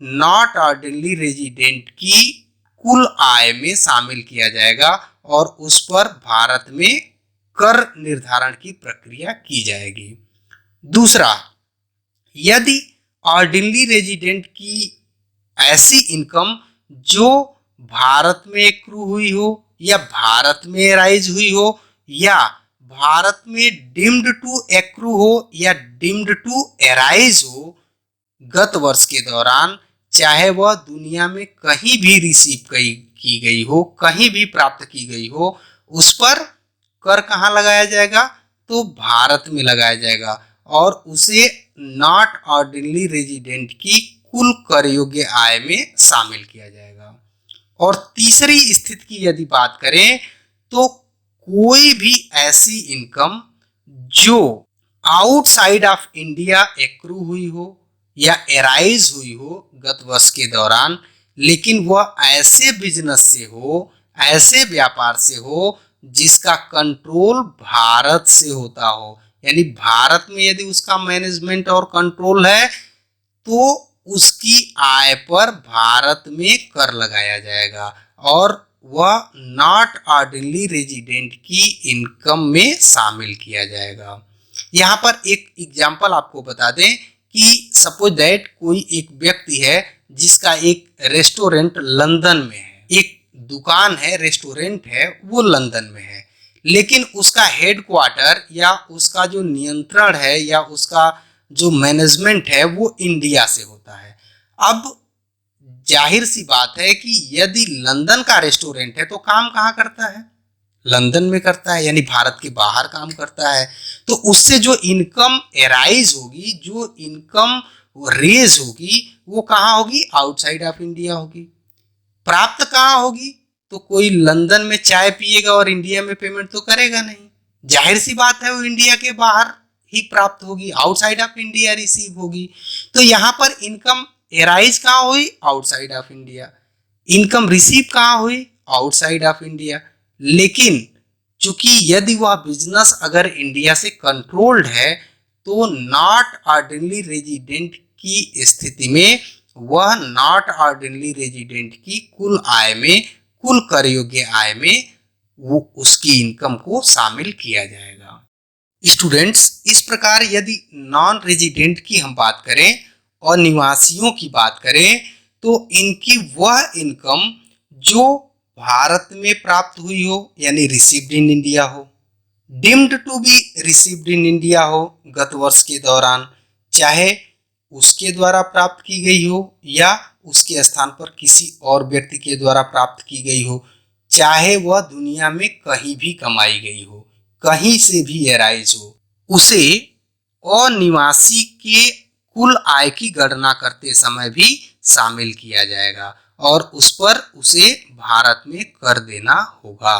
नॉट ऑर्डिनरी रेजिडेंट की कुल आय में शामिल किया जाएगा और उस पर भारत में कर निर्धारण की प्रक्रिया की जाएगी। दूसरा, यदि ऑर्डिनरी रेजिडेंट की ऐसी इनकम जो भारत में एक्रू हुई हो या भारत में राइज हुई हो या भारत में डीम्ड टू एक्रू हो या डीम्ड टू एराइज हो गत वर्ष के दौरान, चाहे वह दुनिया में कहीं भी रिसीव की गई हो, कहीं भी प्राप्त की गई हो, उस पर कर कहाँ लगाया जाएगा, तो भारत में लगाया जाएगा और उसे नॉट ऑर्डिनरी रेजिडेंट की कुल कर योग्य आय में शामिल किया जाएगा। और तीसरी स्थिति की यदि बात करें तो कोई भी ऐसी इनकम जो आउटसाइड ऑफ इंडिया एक्रू हुई हो या एराइज हुई हो गत वर्ष के दौरान, लेकिन वह ऐसे बिजनेस से हो, ऐसे व्यापार से हो जिसका कंट्रोल भारत से होता हो, यानी भारत में यदि उसका मैनेजमेंट और कंट्रोल है तो उसकी आय पर भारत में कर लगाया जाएगा और वह नॉट ऑर्डिनरी रेजिडेंट की इनकम में शामिल किया जाएगा। यहाँ पर एक एग्जांपल आपको बता दें कि सपोज दैट कोई एक व्यक्ति है जिसका एक रेस्टोरेंट लंदन में है, एक दुकान है, रेस्टोरेंट है, वो लंदन में है, लेकिन उसका हेडक्वार्टर या उसका जो नियंत्रण है या उसका जो मैनेजमेंट है वो इंडिया से होता है। अब जाहिर सी बात है कि यदि लंदन का रेस्टोरेंट है तो काम कहाँ करता है, लंदन में करता है, यानी भारत के बाहर काम करता है। तो उससे जो इनकम एराइज होगी, जो इनकम रेज होगी, वो कहाँ होगी, आउटसाइड ऑफ इंडिया होगी। प्राप्त कहाँ होगी, तो कोई लंदन में चाय पिएगा और इंडिया में पेमेंट तो करेगा नहीं, जाहिर सी बात है वो इंडिया के बाहर ही प्राप्त होगी, आउटसाइड ऑफ इंडिया रिसीव होगी। तो यहाँ पर इनकम एराइज कहाँ हुई, outside of India, income receive कहाँ हुई, आउटसाइड ऑफ इंडिया। लेकिन क्योंकि यदि वह बिजनेस अगर इंडिया से कंट्रोल्ड है तो नॉट ऑर्डिनरी रेजिडेंट की स्थिति में वह नॉट ऑर्डिनरी रेजिडेंट की कुल आय में, कुल कर योग्य आय में वो उसकी इनकम को शामिल किया जाएगा। स्टूडेंट्स, इस प्रकार यदि नॉन रेजिडेंट की हम बात करें और निवासियों की बात करें तो इनकी वह इनकम जो भारत में प्राप्त हुई हो यानी रिसीव्ड इन इंडिया हो, deemed to be received in India हो गत वर्ष के दौरान, चाहे उसके द्वारा प्राप्त की गई हो या उसके स्थान पर किसी और व्यक्ति के द्वारा प्राप्त की गई हो, चाहे वह दुनिया में कहीं भी कमाई गई हो, कहीं से भी एराइज हो, उसे अनिवासी के कुल आय की गणना करते समय भी शामिल किया जाएगा और उस पर उसे भारत में कर देना होगा।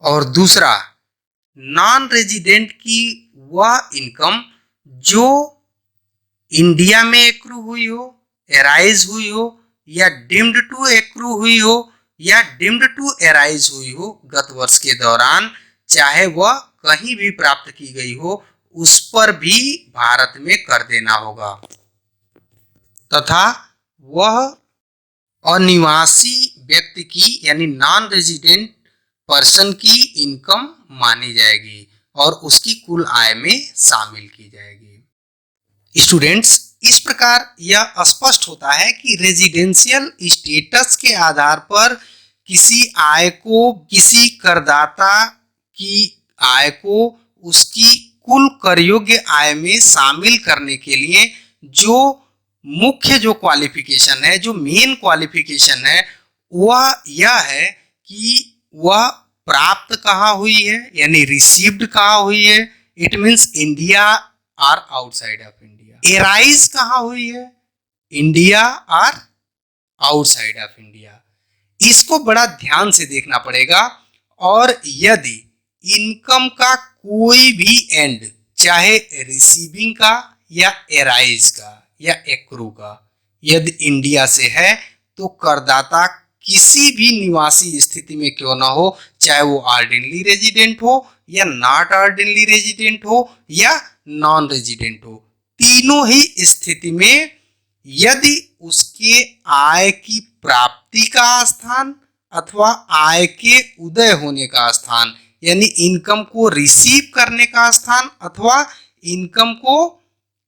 और दूसरा, नॉन रेजिडेंट की वह इनकम जो इंडिया में एक्रू हुई हो, एराइज हुई हो या डीम्ड टू एक्रू हुई हो या डीम्ड टू एराइज हुई हो गत वर्ष के दौरान, चाहे वह कहीं भी प्राप्त की गई हो, उस पर भी भारत में कर देना होगा तथा वह अनिवासी व्यक्ति की यानी नॉन रेजिडेंट पर्सन की इनकम मानी जाएगी और उसकी कुल आय में शामिल की जाएगी। स्टूडेंट्स, इस प्रकार यह स्पष्ट होता है कि रेजिडेंशियल स्टेटस के आधार पर किसी आय को, किसी करदाता की आय को उसकी कुल कर योग्य आय में शामिल करने के लिए जो मुख्य जो क्वालिफिकेशन है, जो मेन क्वालिफिकेशन है, वह यह है कि वह प्राप्त कहाँ हुई है यानी रिसीव्ड कहाँ हुई है, इट मीन्स इंडिया और आउटसाइड ऑफ इंडिया। एराइज कहाँ हुई है, इंडिया और आउटसाइड ऑफ इंडिया। इसको बड़ा ध्यान से देखना पड़ेगा और यदि इनकम का कोई भी एंड, चाहे रिसीविंग का या एराइज का या एक्रू का, यदि इंडिया से है तो करदाता किसी भी निवासी स्थिति में क्यों ना हो, चाहे वो ऑर्डिनरी रेजिडेंट हो या नॉट ऑर्डिनरी रेजिडेंट हो या नॉन रेजिडेंट हो, तीनों ही स्थिति में यदि उसके आय की प्राप्ति का स्थान अथवा आय के उदय होने का स्थान यानी इनकम को रिसीव करने का स्थान अथवा इनकम को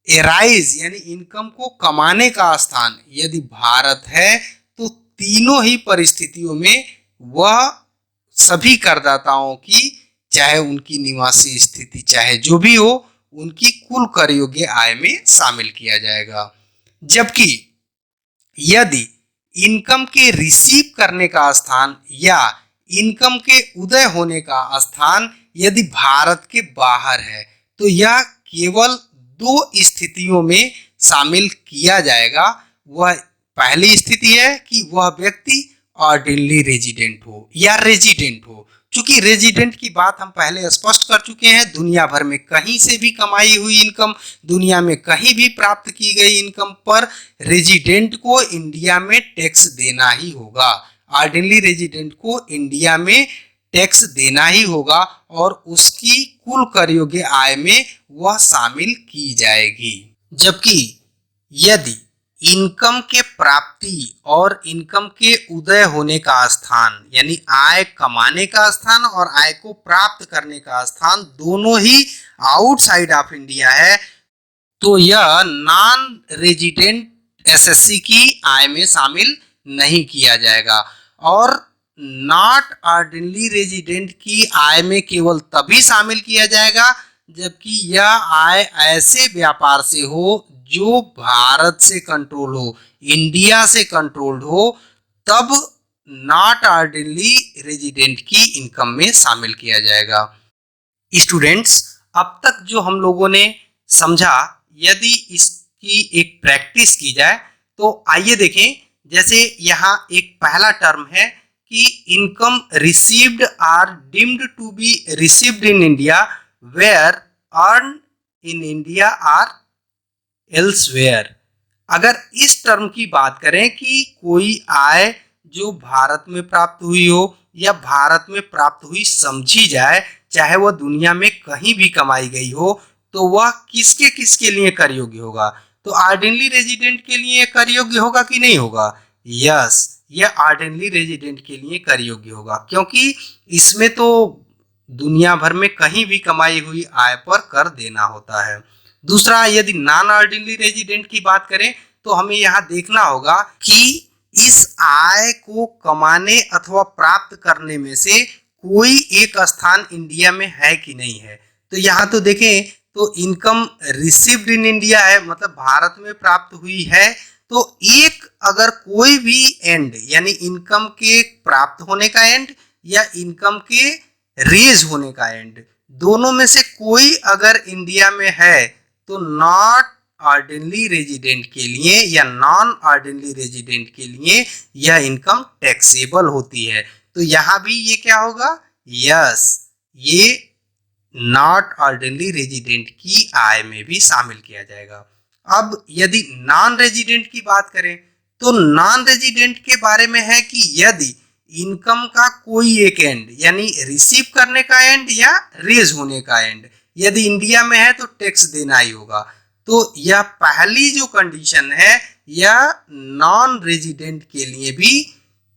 एराइज यानी इनकम को कमाने का स्थान यदि भारत है तो तीनों ही परिस्थितियों में वह सभी करदाताओं की, चाहे उनकी निवासी स्थिति चाहे जो भी हो, उनकी कुल कर योग्य आय में शामिल किया जाएगा। जबकि यदि इनकम के रिसीव करने का स्थान या इनकम के उदय होने का स्थान यदि भारत के बाहर है तो यह केवल दो स्थितियों में शामिल किया जाएगा। वह पहली स्थिति है कि वह व्यक्ति ऑर्डिनरी रेजिडेंट हो या रेजिडेंट हो। चूंकि रेजिडेंट की बात हम पहले स्पष्ट कर चुके हैं, दुनिया भर में कहीं से भी कमाई हुई इनकम, दुनिया में कहीं भी प्राप्त की गई इनकम पर रेजिडेंट को इंडिया में टैक्स देना ही होगा। ऑर्डिनरी रेजिडेंट को इंडिया में टैक्स देना ही होगा और उसकी कुल कर योग्य आय में वह शामिल की जाएगी। जबकि यदि इनकम के प्राप्ति और इनकम के उदय होने का स्थान यानी आय कमाने का स्थान और आय को प्राप्त करने का स्थान दोनों ही आउटसाइड ऑफ इंडिया है तो यह नॉन रेजिडेंट एसएससी की आय में शामिल नहीं किया जाएगा। और नॉट ऑर्डिनरी रेजिडेंट की आय में केवल तभी शामिल किया जाएगा जबकि यह आय ऐसे व्यापार से हो जो भारत से कंट्रोल हो, इंडिया से कंट्रोल्ड हो, तब नॉट ऑर्डिनरी रेजिडेंट की इनकम में शामिल किया जाएगा। स्टूडेंट्स, अब तक जो हम लोगों ने समझा, यदि इसकी एक प्रैक्टिस की जाए तो आइए देखें। जैसे यहाँ एक पहला टर्म है कि income received or deemed to be received in India where earn in India or elsewhere. अगर इस टर्म की बात करें कि कोई आय जो भारत में प्राप्त हुई हो या भारत में प्राप्त हुई समझी जाए, चाहे वह दुनिया में कहीं भी कमाई गई हो, तो वह किसके किसके लिए कर योग्य होगा? तो ऑर्डिनरी रेजिडेंट के लिए कर योग्य होगा कि नहीं होगा? यस, यह ऑर्डिनरी रेजिडेंट के लिए कर योग्य होगा, क्योंकि इसमें तो दुनिया भर में कहीं भी कमाई हुई आय पर कर देना होता है। दूसरा, यदि नॉन ऑर्डिनरी रेजिडेंट की बात करें तो हमें यहाँ देखना होगा कि इस आय को कमाने अथवा प्राप्त करने में से कोई एक स्थान इंडिया में है कि नहीं है। तो यहाँ तो देखें तो इनकम रिसीव्ड इन इंडिया है, मतलब भारत में प्राप्त हुई है। तो एक अगर कोई भी एंड, यानी इनकम के प्राप्त होने का एंड या इनकम के रेज होने का एंड, दोनों में से कोई अगर इंडिया में है तो नॉट ऑर्डिनरी रेजिडेंट के लिए या नॉन ऑर्डिनरी रेजिडेंट के लिए यह इनकम टैक्सेबल होती है। तो यहाँ भी ये क्या होगा? यस, ये नॉट ऑर्डिनरी रेजिडेंट की आय में भी शामिल किया जाएगा। अब यदि नॉन रेजिडेंट की बात करें तो नॉन रेजिडेंट के बारे में है कि यदि इनकम का कोई एक एंड, यानी रिसीव करने का एंड या रेज होने का एंड यदि इंडिया में है तो टैक्स देना ही होगा। तो यह पहली जो कंडीशन है यह नॉन रेजिडेंट के लिए भी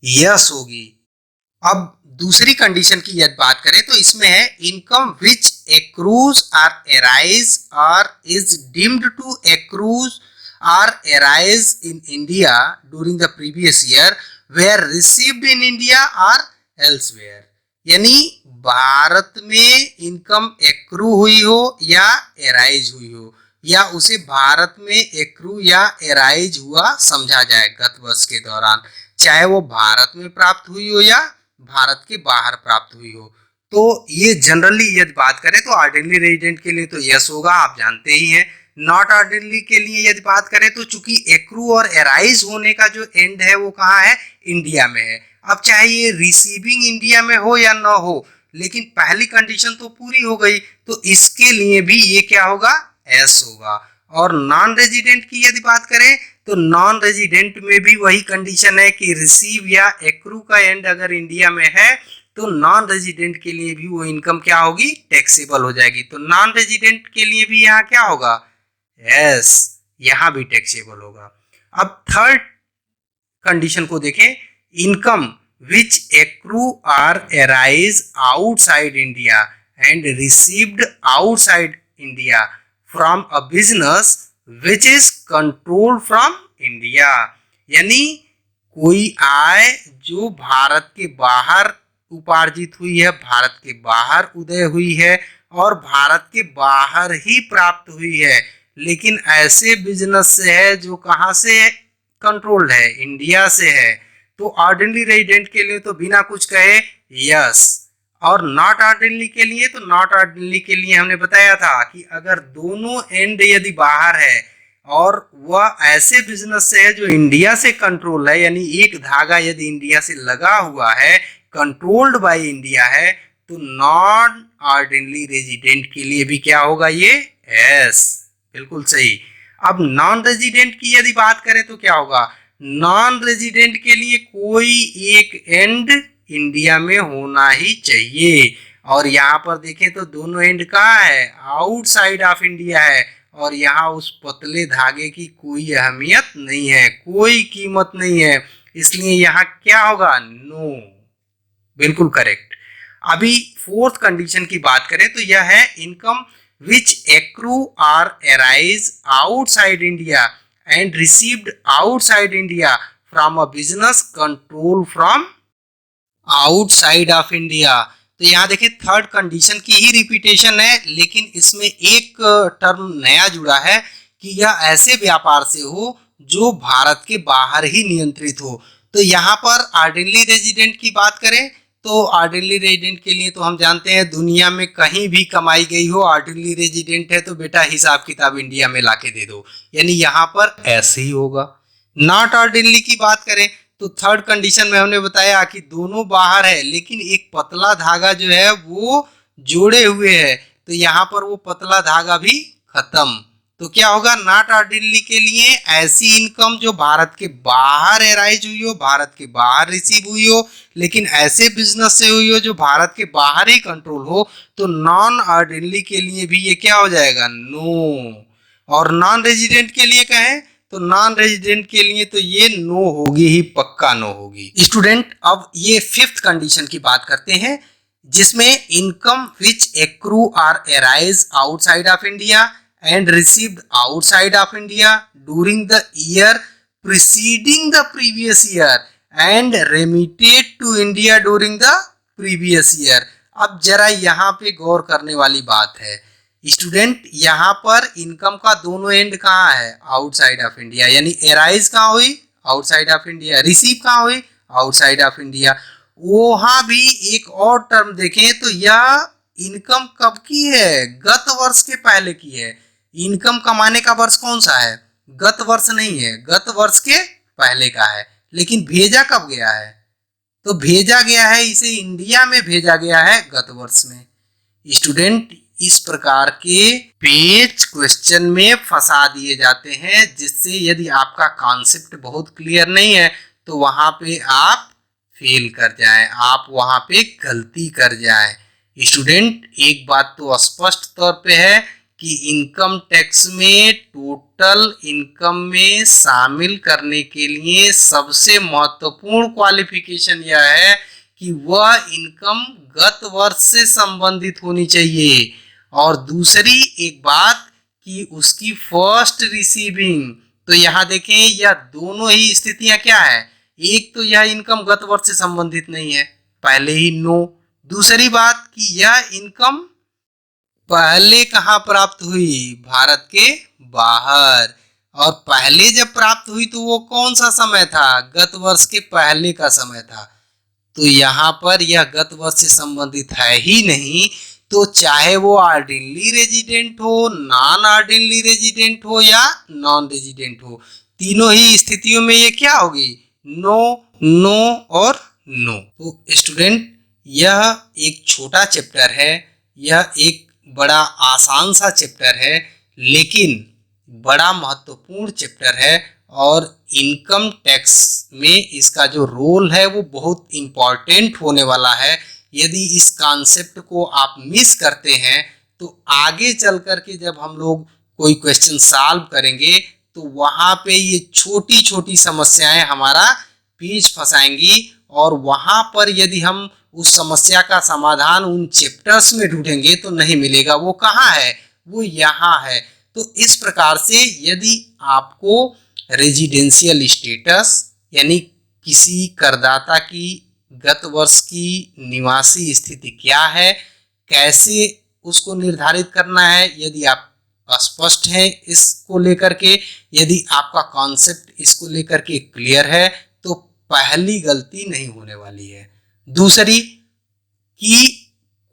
यस होगी। अब दूसरी कंडीशन की यदि बात करें तो इसमें है income which accrues or arise और is deemed to accrue or arise in India during the previous year where received in India और एल्सवेयर, यानी भारत में इनकम एक्रू हुई हो या एराइज हुई हो, या उसे भारत में एक्रू या एराइज हुआ समझा जाए गत वर्ष के दौरान, चाहे वो भारत में प्राप्त हुई हो या भारत के बाहर प्राप्त हुई हो। तो ये जनरली यदि बात करें तो ऑर्डिनरी रेजिडेंट के लिए तो यस होगा, आप जानते ही हैं। नॉट ऑर्डिनरी के लिए यदि बात करें तो चूंकि एक्रू और एराइज होने का जो एंड है वो कहाँ है? इंडिया में है। अब चाहे ये रिसीविंग इंडिया में हो या ना हो, लेकिन पहली कंडीशन तो पूरी हो गई, तो इसके लिए भी ये क्या होगा? एस होगा। और नॉन रेजिडेंट की यदि बात करें तो नॉन रेजिडेंट में भी वही कंडीशन है कि रिसीव या एक्रू का एंड अगर इंडिया में है तो नॉन रेजिडेंट के लिए भी वो इनकम क्या होगी? टैक्सेबल हो जाएगी। तो नॉन रेजिडेंट के लिए भी यहाँ क्या होगा? यस, यहाँ भी टैक्सेबल होगा। अब थर्ड कंडीशन को देखें, income which accrue or arise outside India and received outside India from a business which is controlled from India, यानी कोई आय जो भारत के बाहर उपार्जित हुई है, भारत के बाहर उदय हुई है और भारत के बाहर ही प्राप्त हुई है, लेकिन ऐसे बिजनेस से है जो कहाँ से कंट्रोल्ड है? इंडिया से है। तो ऑर्डिनरी रेजिडेंट के लिए तो बिना कुछ कहे यस, और नॉट ऑर्डिनरी के लिए तो नॉट ऑर्डिनरी के लिए हमने बताया था कि अगर दोनों एंड यदि बाहर है और वह ऐसे बिजनेस से है जो इंडिया से कंट्रोल है, यानी एक धागा यदि इंडिया से लगा हुआ है, कंट्रोल्ड बाय इंडिया है, तो नॉन ऑर्डिनरी रेजिडेंट के लिए भी क्या होगा? ये यस, बिल्कुल सही। अब नॉन रेजिडेंट की यदि बात करें तो क्या होगा? नॉन रेजिडेंट के लिए कोई एक एंड इंडिया में होना ही चाहिए, और यहाँ पर देखें तो दोनों एंड कहाँ है? आउटसाइड ऑफ इंडिया है, और यहाँ उस पतले धागे की कोई अहमियत नहीं है, कोई कीमत नहीं है, इसलिए यहाँ क्या होगा? नो, बिल्कुल करेक्ट। अभी फोर्थ कंडीशन की बात करें तो यह है income which accrue or arise outside India and received outside India from a business control from outside of India। तो यहाँ देखिए थर्ड कंडीशन की ही रिपीटेशन है, लेकिन इसमें एक टर्म नया जुड़ा है कि यह ऐसे व्यापार से हो जो भारत के बाहर ही नियंत्रित हो। तो यहाँ पर ऑर्डिनरी रेजिडेंट की बात करें तो ऑर्डिनरी रेजिडेंट के लिए तो हम जानते हैं दुनिया में कहीं भी कमाई गई हो, ऑर्डिनरी रेजिडेंट है तो बेटा हिसाब किताब इंडिया में लाके दे दो, यानी यहाँ पर ऐसे ही होगा। नॉट ऑर्डिनरी की बात करें तो थर्ड कंडीशन में हमने बताया कि दोनों बाहर है लेकिन एक पतला धागा जो है वो जोड़े हुए है, तो यहाँ पर वो पतला धागा भी खत्म, तो क्या होगा, नॉट ऑर्डिनरी के लिए ऐसी इनकम जो भारत के बाहर एराइज हुई हो, भारत के बाहर रिसीव हुई हो, लेकिन ऐसे बिजनेस से हुई हो जो भारत के बाहर ही कंट्रोल हो, तो नॉन ऑर्डिनरी के लिए भी ये क्या हो जाएगा, नो। और नॉन रेजिडेंट के लिए कहें तो नॉन रेजिडेंट के लिए तो ये नो होगी ही, पक्का नो होगी। स्टूडेंट, अब ये फिफ्थ कंडीशन की बात करते हैं, जिसमें income which accrue or arise outside of India and received outside of India during the year preceding the previous year and remitted to India during the previous year। अब जरा यहाँ पे गौर करने वाली बात है स्टूडेंट, यहाँ पर इनकम का दोनों एंड कहाँ है, आउटसाइड ऑफ इंडिया, यानी एराइज कहाँ हुई, आउटसाइड ऑफ इंडिया, रिसीव कहाँ हुई, आउटसाइड ऑफ इंडिया। वहां भी एक और टर्म देखें तो यह इनकम कब की है, गत वर्ष के पहले की है। इनकम कमाने का वर्ष कौन सा है, गत वर्ष नहीं है, गत वर्ष के पहले का है। लेकिन भेजा कब गया है, तो भेजा गया है, इसे इंडिया में भेजा गया है गत वर्ष में। स्टूडेंट, इस प्रकार के पेज क्वेश्चन में फंसा दिए जाते हैं, जिससे यदि आपका कॉन्सेप्ट बहुत क्लियर नहीं है तो वहां पे आप फेल कर जाएं, आप वहां पे गलती कर जाएं। स्टूडेंट, एक बात तो स्पष्ट तौर पे है कि इनकम टैक्स में टोटल इनकम में शामिल करने के लिए सबसे महत्वपूर्ण क्वालिफिकेशन यह है कि वह इनकम गत वर्ष से संबंधित होनी चाहिए। और दूसरी एक बात कि उसकी फर्स्ट रिसीविंग, तो यहाँ देखें यह दोनों ही स्थितियां क्या है, एक तो यह इनकम गत वर्ष से संबंधित नहीं है, पहले ही नो। दूसरी बात कि यह इनकम पहले कहाँ प्राप्त हुई, भारत के बाहर, और पहले जब प्राप्त हुई तो वो कौन सा समय था, गत वर्ष के पहले का समय था। तो यहाँ पर यह गत वर्ष से संबंधित है ही नहीं, तो चाहे वो ऑर्डिनरी रेजिडेंट हो, नॉन ऑर्डिनरी रेजिडेंट हो या नॉन रेजिडेंट हो, तीनों ही स्थितियों में ये क्या होगी, नो, नो और नो। तो स्टूडेंट, यह एक छोटा चैप्टर है, यह एक बड़ा आसान सा चैप्टर है, लेकिन बड़ा महत्वपूर्ण चैप्टर है, और इनकम टैक्स में इसका जो रोल है वो बहुत इम्पॉर्टेंट होने वाला है। यदि इस कॉन्सेप्ट को आप मिस करते हैं तो आगे चल कर के जब हम लोग कोई क्वेश्चन सॉल्व करेंगे तो वहाँ पे ये छोटी छोटी समस्याएं हमारा बीच फंसाएंगी, और वहाँ पर यदि हम उस समस्या का समाधान उन चैप्टर्स में ढूंढेंगे तो नहीं मिलेगा। वो कहाँ है, वो यहाँ है। तो इस प्रकार से यदि आपको रेजिडेंशियल स्टेटस यानी किसी करदाता की गत वर्ष की निवासी स्थिति क्या है, कैसे उसको निर्धारित करना है, यदि आप स्पष्ट हैं इसको लेकर के, यदि आपका कॉन्सेप्ट इसको लेकर के क्लियर है, तो पहली गलती नहीं होने वाली है। दूसरी कि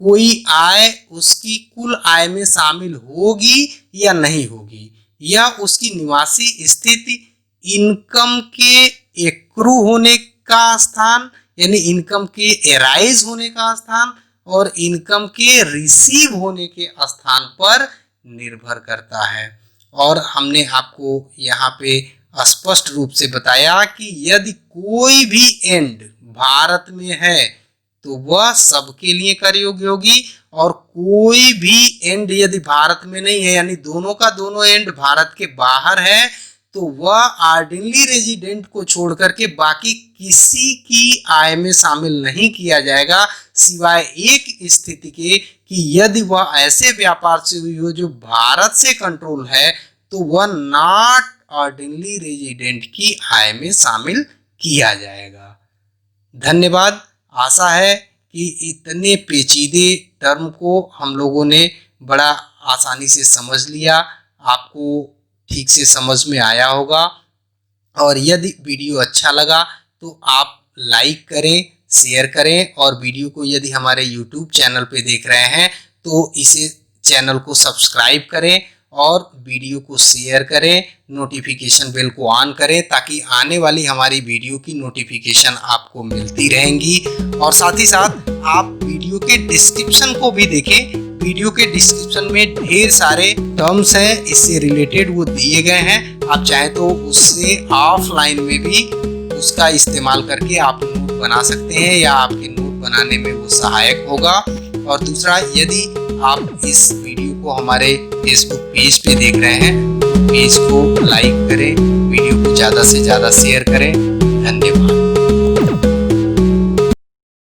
कोई आय उसकी कुल आय में शामिल होगी या नहीं होगी, या उसकी निवासी स्थिति इनकम के एक्रू होने का स्थान यानी इनकम के एराइज होने का स्थान और इनकम के रिसीव होने के स्थान पर निर्भर करता है। और हमने आपको यहाँ पे स्पष्ट रूप से बताया कि यदि कोई भी एंड भारत में है तो वह सबके लिए कर योग्य होगी, और कोई भी एंड यदि भारत में नहीं है यानी दोनों का दोनों एंड भारत के बाहर है तो वह ऑर्डिनरी रेजिडेंट को छोड़ करके बाकी किसी की आय में शामिल नहीं किया जाएगा, सिवाय एक स्थिति के कि यदि वह ऐसे व्यापार से हुई हो जो भारत से कंट्रोल है तो वह नॉट ऑर्डिनरी रेजिडेंट की आय में शामिल किया जाएगा। धन्यवाद। आशा है कि इतने पेचीदे टर्म को हम लोगों ने बड़ा आसानी से समझ लिया, आपको ठीक से समझ में आया होगा। और यदि वीडियो अच्छा लगा तो आप लाइक करें, शेयर करें, और वीडियो को यदि हमारे YouTube चैनल पे देख रहे हैं तो इसे चैनल को सब्सक्राइब करें और वीडियो को शेयर करें, नोटिफिकेशन बेल को ऑन करें ताकि आने वाली हमारी वीडियो की नोटिफिकेशन आपको मिलती रहेंगी। और साथ ही साथ आप वीडियो के डिस्क्रिप्शन को भी देखें, वीडियो के डिस्क्रिप्शन में ढेर सारे टर्म्स हैं इससे रिलेटेड, वो दिए गए हैं। आप चाहे तो उससे ऑफलाइन में भी उसका इस्तेमाल करके आप नोट बना सकते हैं या आपके नोट बनाने में वो सहायक होगा। और दूसरा, यदि आप इस वीडियो को हमारे फेसबुक पेज पे देख रहे हैं तो पेज को लाइक करें, वीडियो को ज़्यादा से ज़्यादा शेयर करें। धन्यवाद।